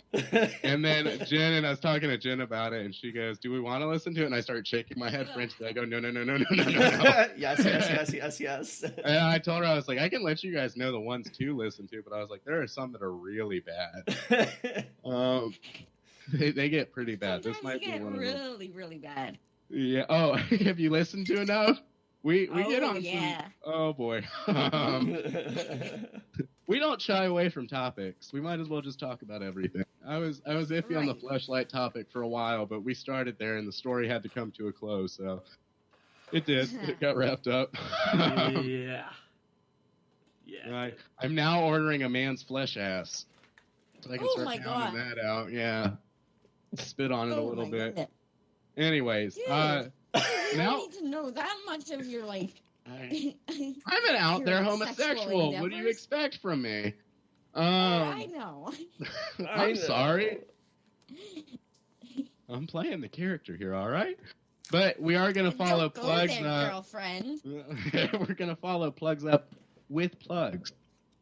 And then Jen, and I was talking to Jen about it, and she goes, "Do we want to listen to it?" And I start shaking my head frantically. I go, "No." Yes. And I told her, I was like, I can let you guys know the ones to listen to, but I was like, there are some that are really bad. They get pretty bad. Sometimes This might be one really, of them. really bad. Yeah. Oh, have you listened to enough? We get on yeah. some. Oh boy. We don't shy away from topics. We might as well just talk about everything. I was iffy on the fleshlight topic for a while, but we started there, and the story had to come to a close. So it did. It got wrapped up. Yeah. I'm now ordering a man's flesh ass, so I can start pounding that out. Yeah. Spit on it a little bit. Goodness. Anyways, Dude, now I need to know that much of your life. I'm an out there homosexual. What do you expect from me? I know. I'm sorry. I'm playing the character here, all right? But we are going to follow plugs up. Girlfriend. We're going to follow plugs up with plugs.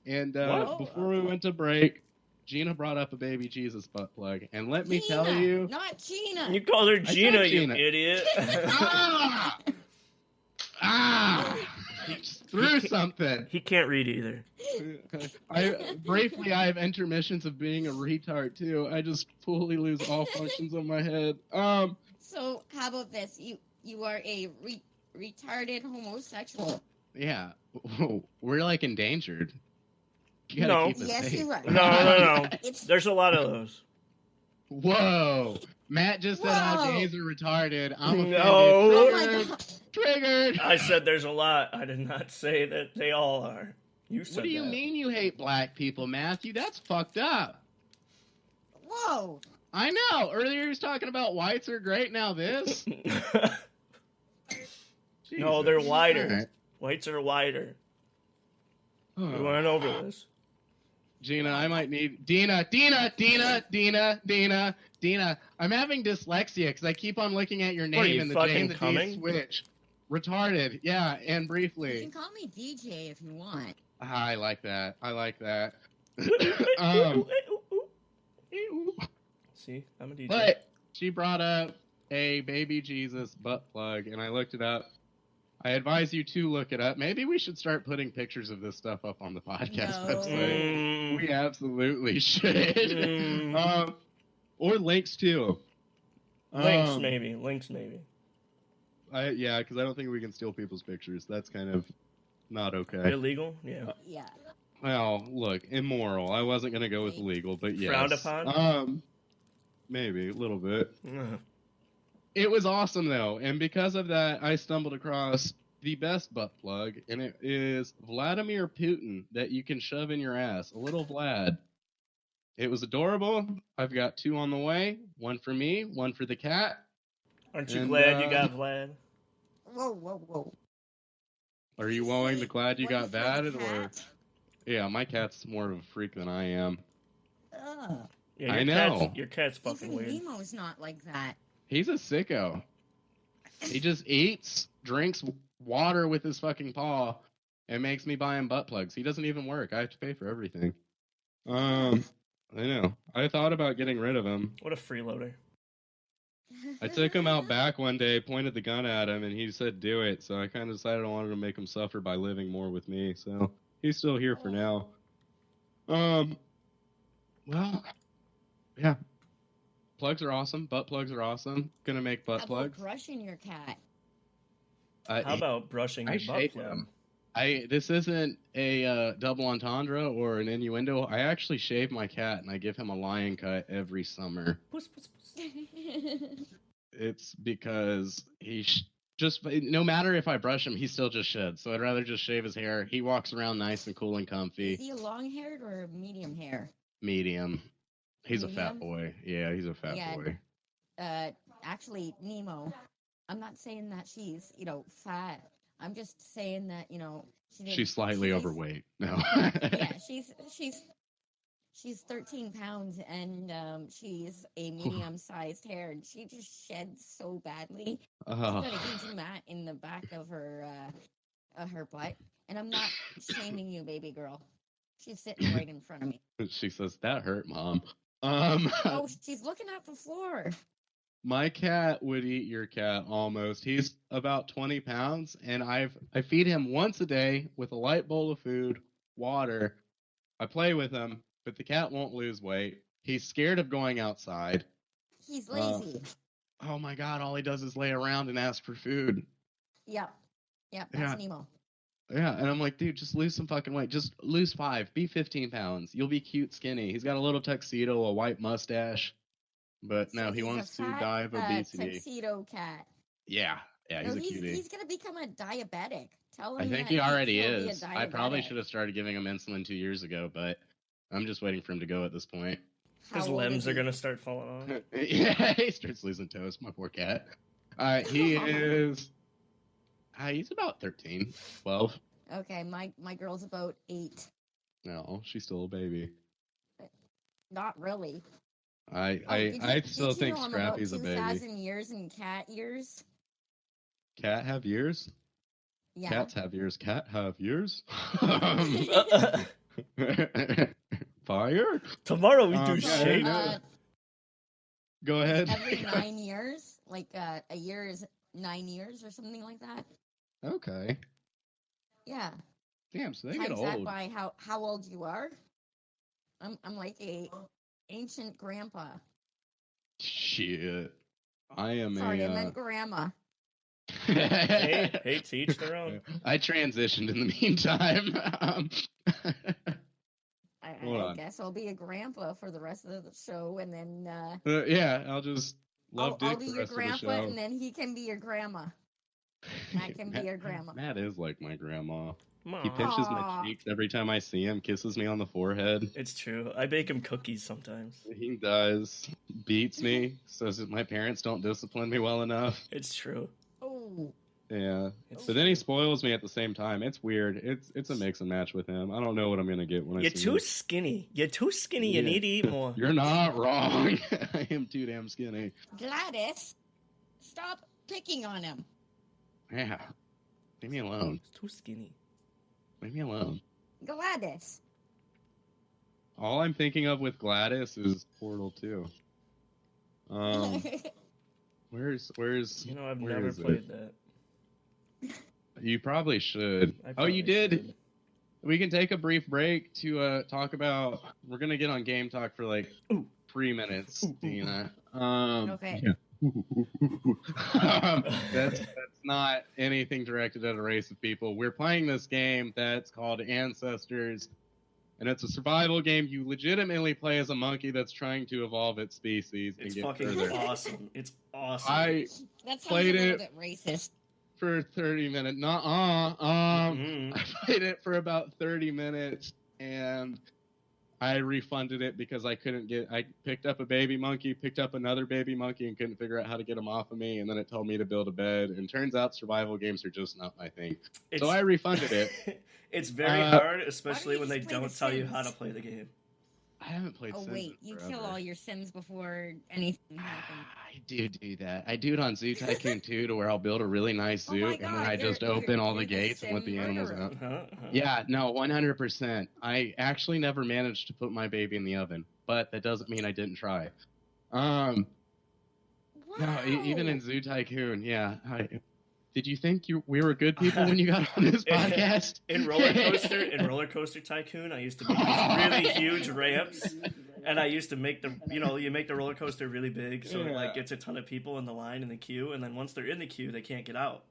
And before we went to break, Gina brought up a baby Jesus butt plug, and let me tell you, not Gina. You called her Gina, you idiot. Threw something. He can't read either. I have intermissions of being a retard too. I just fully lose all functions of my head. So how about this? You are a retarded homosexual. Yeah, we're like endangered. You gotta keep it safe. You're right. No. There's a lot of those. Whoa. Matt just said all gays are retarded. I'm offended. No. Triggered. I said there's a lot. I did not say that they all are. You said What do you mean you hate black people, Matthew? That's fucked up. Whoa. I know. Earlier he was talking about whites are great, now this. No, they're wider. Right. Whites are wider. We went over this. Gina, I might need... Deanna. I'm having dyslexia because I keep on looking at your name and the J and the D switch. Retarded. Yeah, and briefly. You can call me DJ if you want. I like that. See, I'm a DJ. But she brought up a baby Jesus butt plug, and I looked it up. I advise you to look it up. Maybe we should start putting pictures of this stuff up on the podcast website. We absolutely should. Or links too. Links maybe. Yeah, because I don't think we can steal people's pictures. That's kind of not okay. Illegal? Yeah. Yeah. Well, look, immoral. I wasn't going to go with illegal, but yes. Frowned upon? Maybe, a little bit. It was awesome, though, and because of that, I stumbled across the best butt plug, and it is Vladimir Putin that you can shove in your ass. A little Vlad. It was adorable. I've got 2 on the way. 1 for me, 1 for the cat. Aren't you glad you got Vlad? Whoa. Are you glad you got Vlad? Or... Yeah, my cat's more of a freak than I am. Yeah, I know. Your cat's fucking weird. Nemo's not like that. He's a sicko. He just eats, drinks water with his fucking paw, and makes me buy him butt plugs. He doesn't even work. I have to pay for everything. I know. I thought about getting rid of him. What a freeloader. I took him out back one day, pointed the gun at him, and he said, "Do it." So I kind of decided I wanted to make him suffer by living more with me. So he's still here for now. Well, yeah. Plugs are awesome. Butt plugs are awesome. Gonna make butt How about plugs. brushing your cat? How about brushing I your butt shave plug? him. This isn't a double entendre or an innuendo. I actually shave my cat and I give him a lion cut every summer. Puss, puss, puss. It's because just no matter if I brush him, he still just sheds. So I'd rather just shave his hair. He walks around nice and cool and comfy. Is he a long haired or medium hair? Medium. He's a fat Medium? boy. Yeah, he's a fat Yeah. boy. Actually, Nemo. I'm not saying that she's, fat. I'm just saying that, She's slightly overweight. No. Yeah, she's 13 pounds and she's a medium-sized hair, and she just sheds so badly. She's got a huge mat in the back of her butt, and I'm not shaming you, baby girl. She's sitting right in front of me. She says, "That hurt, Mom." Oh, she's looking at the floor. My cat would eat your cat almost. He's about 20 pounds, and I feed him once a day with a light bowl of food, water. I play with him, but the cat won't lose weight. He's scared of going outside. He's lazy. Oh my God, all he does is lay around and ask for food. Yep, that's Nemo. Yeah, and I'm like, dude, just lose some fucking weight. Just lose 5. Be 15 pounds. You'll be cute skinny. He's got a little tuxedo, a white mustache. But no, he wants to die of obesity. Tuxedo cat. Yeah, he's a cutie. He's gonna become a diabetic. Tell him. I think he already is. I probably should have started giving him insulin 2 years ago, but I'm just waiting for him to go at this point. His limbs are gonna start falling off. Yeah, he starts losing toes. My poor cat. He is. He's about 13, 12. Okay, my girl's about 8. No, she's still a baby. Not really. I still think Scrappy's a baby. 2,000 years in cat years. Cat have years? Yeah. Cats have years. Cat have years? Fire? Tomorrow we do shape. Go ahead. Every 9 years, like a year is 9 years or something like that. Okay. Yeah. Damn, so they Times get old. that by how old you are. I'm like a ancient grandpa. Shit. I am Sorry, I meant grandma. hey, to each their own. I transitioned in the meantime. I guess I'll be a grandpa for the rest of the show, and then yeah, I'll just love Dick I'll be the your rest of the grandpa, show. and then he can be your grandma. Matt can be your grandma. Matt is like my grandma. Aww. He pinches my cheeks every time I see him, kisses me on the forehead. It's true. I bake him cookies sometimes. He does. Beats me, says that my parents don't discipline me well enough. It's true. Oh. Yeah. But then he spoils me at the same time. It's weird. It's a mix and match with him. I don't know what I'm going to get when I see him. You're too skinny. You're too skinny. You need to eat more. You're not wrong. I am too damn skinny. Gladys, stop picking on him. Yeah. Leave me alone. He's too skinny. Leave me alone. Gladys. All I'm thinking of with Gladys is Portal 2. Where's I've where never is played it? that. You probably should. Oh, you did? Should. We can take a brief break to talk about. We're gonna get on Game Talk for like 3 minutes, Deanna. Okay. That's not anything directed at a race of people. We're playing this game that's called Ancestors, and it's a survival game. You legitimately play as a monkey that's trying to evolve its species. It's and get fucking further. awesome. It's awesome. That sounds played a little it bit racist. For 30 minutes. I played it for about 30 minutes, and I refunded it because I picked up a baby monkey, picked up another baby monkey, and couldn't figure out how to get them off of me, and then it told me to build a bed, and turns out survival games are just not my thing. So I refunded it. It's very hard, especially when they just play don't The tell you Sims? how to play the game. I haven't played Sims Wait, in you forever. kill all your Sims before anything happens. I do that. I do it on Zoo Tycoon 2 to where I'll build a really nice zoo, my and then God, I just open all the you're the gates and let the Sim animals murderer. out. Yeah, no, 100%. I actually never managed to put my baby in the oven, but that doesn't mean I didn't try. What? No, even in Zoo Tycoon, yeah. Did you think we were good people when you got on this podcast? In Roller Coaster Tycoon, I used to make these really huge ramps, and I used to make you make the roller coaster really big, so it like gets a ton of people in the line in the queue, and then once they're in the queue, they can't get out.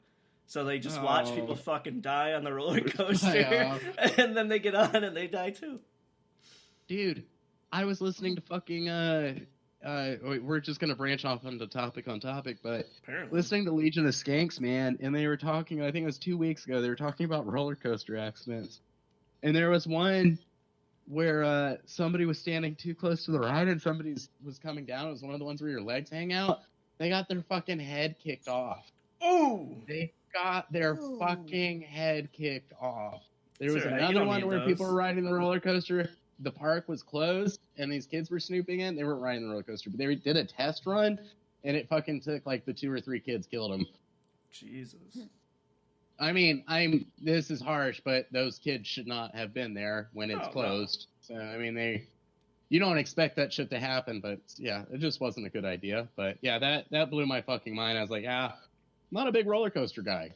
So they just watch people fucking die on the roller coaster, and then they get on and they die too. Dude, I was listening to fucking we're just gonna branch off on topic, but apparently listening to Legion of Skanks, man, and they were talking. I think it was 2 weeks ago. They were talking about roller coaster accidents, and there was one where somebody was standing too close to the ride, and somebody was coming down. It was one of the ones where your legs hang out. They got their fucking head kicked off. Oh, they got their fucking head kicked off. There was another one where people were riding the roller coaster. The park was closed, and these kids were snooping in. They weren't riding the roller coaster, but they did a test run, and it fucking took like the 2 or 3 kids killed them. Jesus. I mean, this is harsh, but those kids should not have been there when it's closed. No. So, I mean, you don't expect that shit to happen, but yeah, it just wasn't a good idea. But yeah, that blew my fucking mind. I was like, I'm not a big roller coaster guy.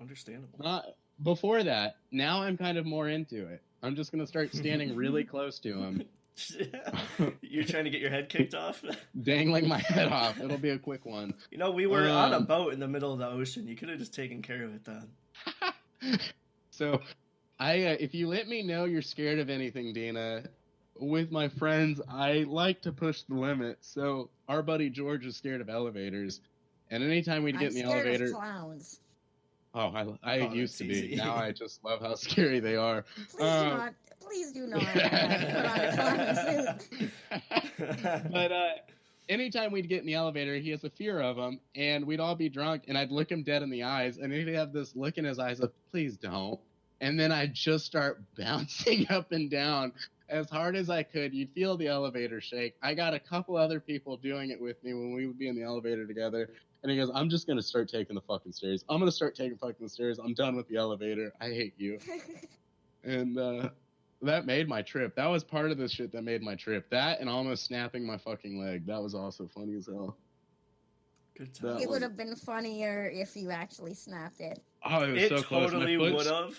Understandable. Before that, now I'm kind of more into it. I'm just going to start standing really close to him. You're trying to get your head kicked off? Dangling my head off. It'll be a quick one. You know, we were on a boat in the middle of the ocean. You could have just taken care of it then. So, if you let me know you're scared of anything, Deanna, with my friends, I like to push the limit. So, our buddy George is scared of elevators. And anytime we'd get in the elevator... I'm scared of clowns. Oh, I used to be. Now I just love how scary they are. Please do not put on a clown suit. But anytime we'd get in the elevator, he has a fear of them, and we'd all be drunk, and I'd look him dead in the eyes, and he'd have this look in his eyes of, please don't. And then I'd just start bouncing up and down as hard as I could. You'd feel the elevator shake. I got a couple other people doing it with me when we would be in the elevator together. And he goes, I'm just going to start taking the fucking stairs. I'm going to start taking fucking stairs. I'm done with the elevator. I hate you. And that made my trip. That was part of the shit that made my trip. That and almost snapping my fucking leg. That was also funny as hell. Good time. It would have been funnier if you actually snapped it. Oh, it was so close. It totally would have.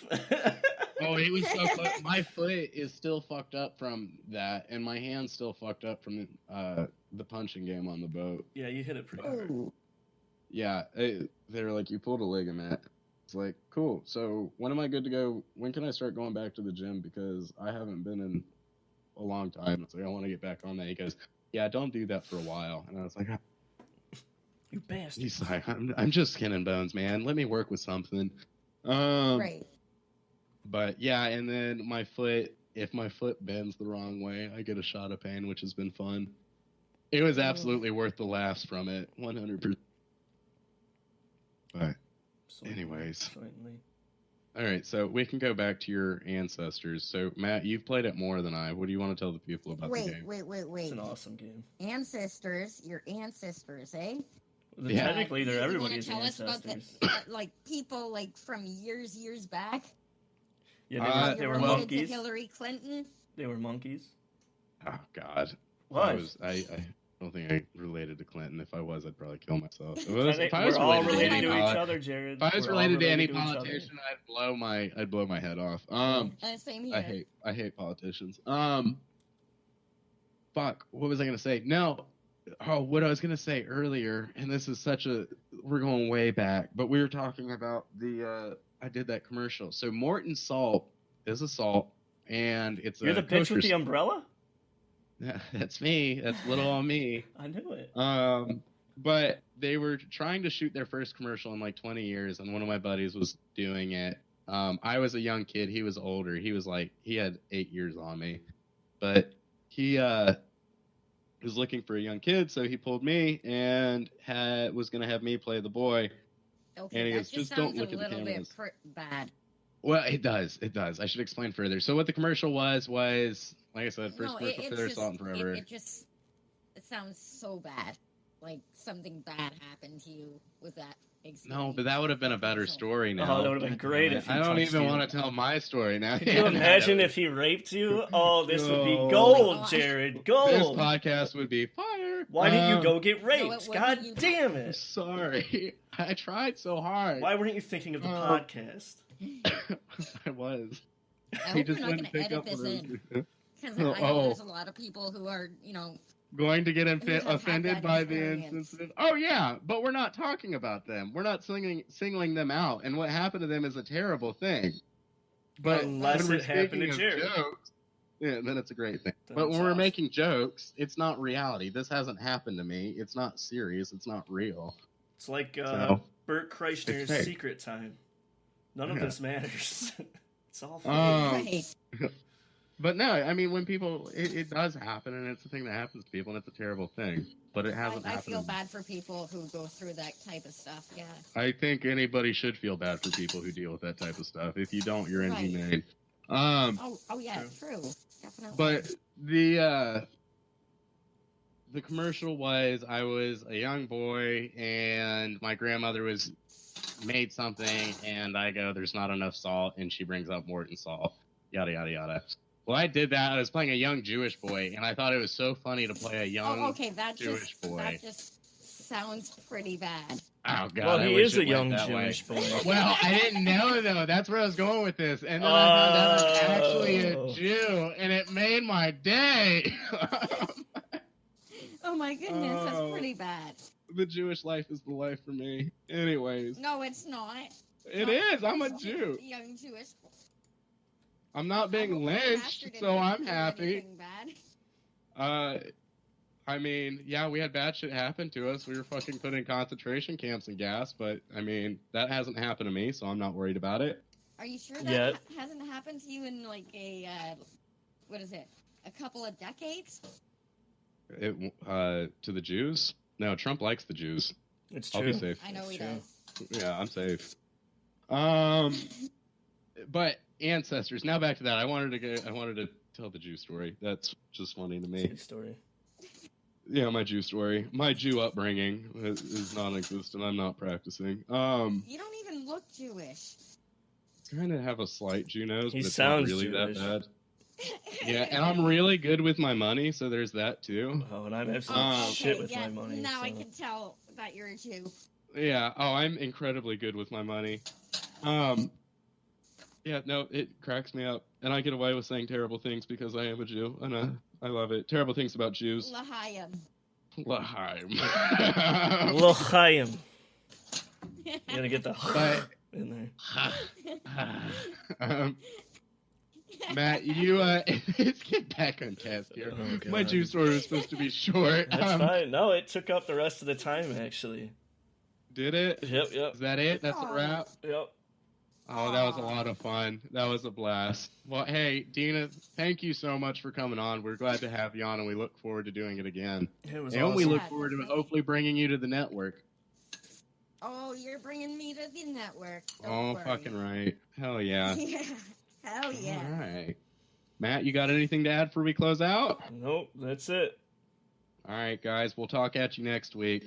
Oh, it was so close. My foot is still fucked up from that, and my hand's still fucked up from the punching game on the boat. Yeah, you hit it pretty hard. Yeah, they were like, you pulled a ligament. It's like, cool. So when am I good to go? When can I start going back to the gym? Because I haven't been in a long time. It's like, I want to get back on that. He goes, yeah, don't do that for a while. And I was like, you bastard. He's like, I'm just skin and bones, man. Let me work with something. Right. But yeah, and then if my foot bends the wrong way, I get a shot of pain, which has been fun. It was absolutely worth the laughs from it, 100%. But anyways, all right, so we can go back to your ancestors. So Matt, you've played it more than I. What do you want to tell the people about the game? Wait. It's an awesome game. Ancestors, your ancestors, eh? Well, yeah. Technically, they're everybody's ancestors. Us about like people like from years back. Yeah, they were monkeys. To Hillary Clinton. They were monkeys. Oh God. What? I don't think I related to Clinton. If I was, I'd probably kill myself. If I was related to each other, Jared. If I was related to any politician, I'd blow my head off. Same here. I hate politicians. Fuck. What was I gonna say? No. Oh, what I was gonna say earlier, and this is we're going way back, but we were talking about I did that commercial. So Morton Salt is a salt, and it's You're the bitch with the umbrella? That's me. That's little on me. I knew it. But they were trying to shoot their first commercial in like 20 years, and one of my buddies was doing it. I was a young kid. He was older. He had 8 years on me. But he was looking for a young kid, so he pulled me and was going to have me play the boy. Okay, and he goes, just don't look at the cameras. Bad. Well, it does. I should explain further. So what the commercial was, like I said, first commercial for their Salt and Forever. It sounds so bad. Like something bad happened to you with that experience. No, but that would have been a better story now. Oh, that would have been great if I don't even want to tell my story now. Could you imagine if he raped you? Oh, this would be gold, Jared. Gold. This podcast would be fire. Why didn't you go get raped? wasn't God you. damn it. Sorry. I tried so hard. Why weren't you thinking of the podcast? I was. I He hope you're just not wouldn't going to pick edit up this what I was in. doing. Because I know there's a lot of people who are, Going to get who have had offended that by the experience. insensitive. Oh yeah, but we're not talking about them. We're not singling them out. And what happened to them is a terrible thing. But Unless when we're it happened speaking to of Jared. jokes, yeah, then it's a great thing. Then but it's when we're awesome. making jokes, it's not reality. This hasn't happened to me. It's not serious. It's not real. It's like So, Bert Kreischer's fake. Secret Time. None of Yeah. this matters. It's all fake. Right. But no, I mean, when people, it does happen, and it's a thing that happens to people, and it's a terrible thing. But it hasn't I happened. feel to me. bad for people who go through that type of stuff. Yeah. I think anybody should feel bad for people who deal with that type of stuff. If you don't, you're Right. inhumane. Oh yeah, true. Definitely. But the commercial was, I was a young boy, and my grandmother was made something, and I go, "There's not enough salt," and she brings up Morton salt. Yada yada yada. Well, I did that. I was playing a young Jewish boy, and I thought it was so funny to play a young okay, Jewish boy. that just sounds pretty bad. Oh God! Well, I he wish is a it went young that way. Jewish boy. Well, I didn't know though. That's where I was going with this, and then I found out I'm actually a Jew, and it made my day. Oh my goodness, Oh. that's pretty bad. The Jewish life is the life for me. Anyways, No, it's not. it is. I'm a Jew. Young Jewish. I'm not being I hope the lynched, pastor didn't so I'm do happy. anything bad. I mean, yeah, we had bad shit happen to us. We were fucking put in concentration camps and gas, but I mean, that hasn't happened to me, so I'm not worried about it. Are you sure that Yet. hasn't happened to you in like a what is it? A couple of decades? To the Jews? No, Trump likes the Jews. It's I'll true. be safe. I know he True. does. Yeah, I'm safe. But ancestors. Now back to that. I wanted to tell the Jew story. That's just funny to It's a me. good story. Yeah, my Jew story. My Jew upbringing is non-existent. I'm not practicing. You don't even look Jewish. Kind of have a slight Jew nose, He but it's sounds not really Jewish. that bad. Yeah, and I'm really good with my money, so there's that too. Oh, and I'm absolutely shit with yeah, my money. now I so. can tell that you're a Jew. Yeah. Oh, I'm incredibly good with my money. Yeah. No, it cracks me up, and I get away with saying terrible things because I am a Jew, and I love it. Terrible things about Jews. L'chaim. L'chaim. L'chaim. You gotta get the But- in there. Matt, you let's get back on task here. Oh, God. My Jew story was supposed to be short. That's fine. No, it took up the rest of the time, actually. Did it? Yep. Is that it? That's a Aw. wrap? Yep. Oh, that was a lot of fun. That was a blast. Well, hey, Deanna, thank you so much for coming on. We're glad to have you on, and we look forward to doing it again. It was And awesome. we look Yeah, forward to definitely. hopefully bringing you to the network. Oh, you're bringing me to the network. Don't Oh, worry. fucking right. Hell yeah. Yeah. Hell yeah. All right. Matt, you got anything to add before we close out? Nope, that's it. All right, guys. We'll talk at you next week.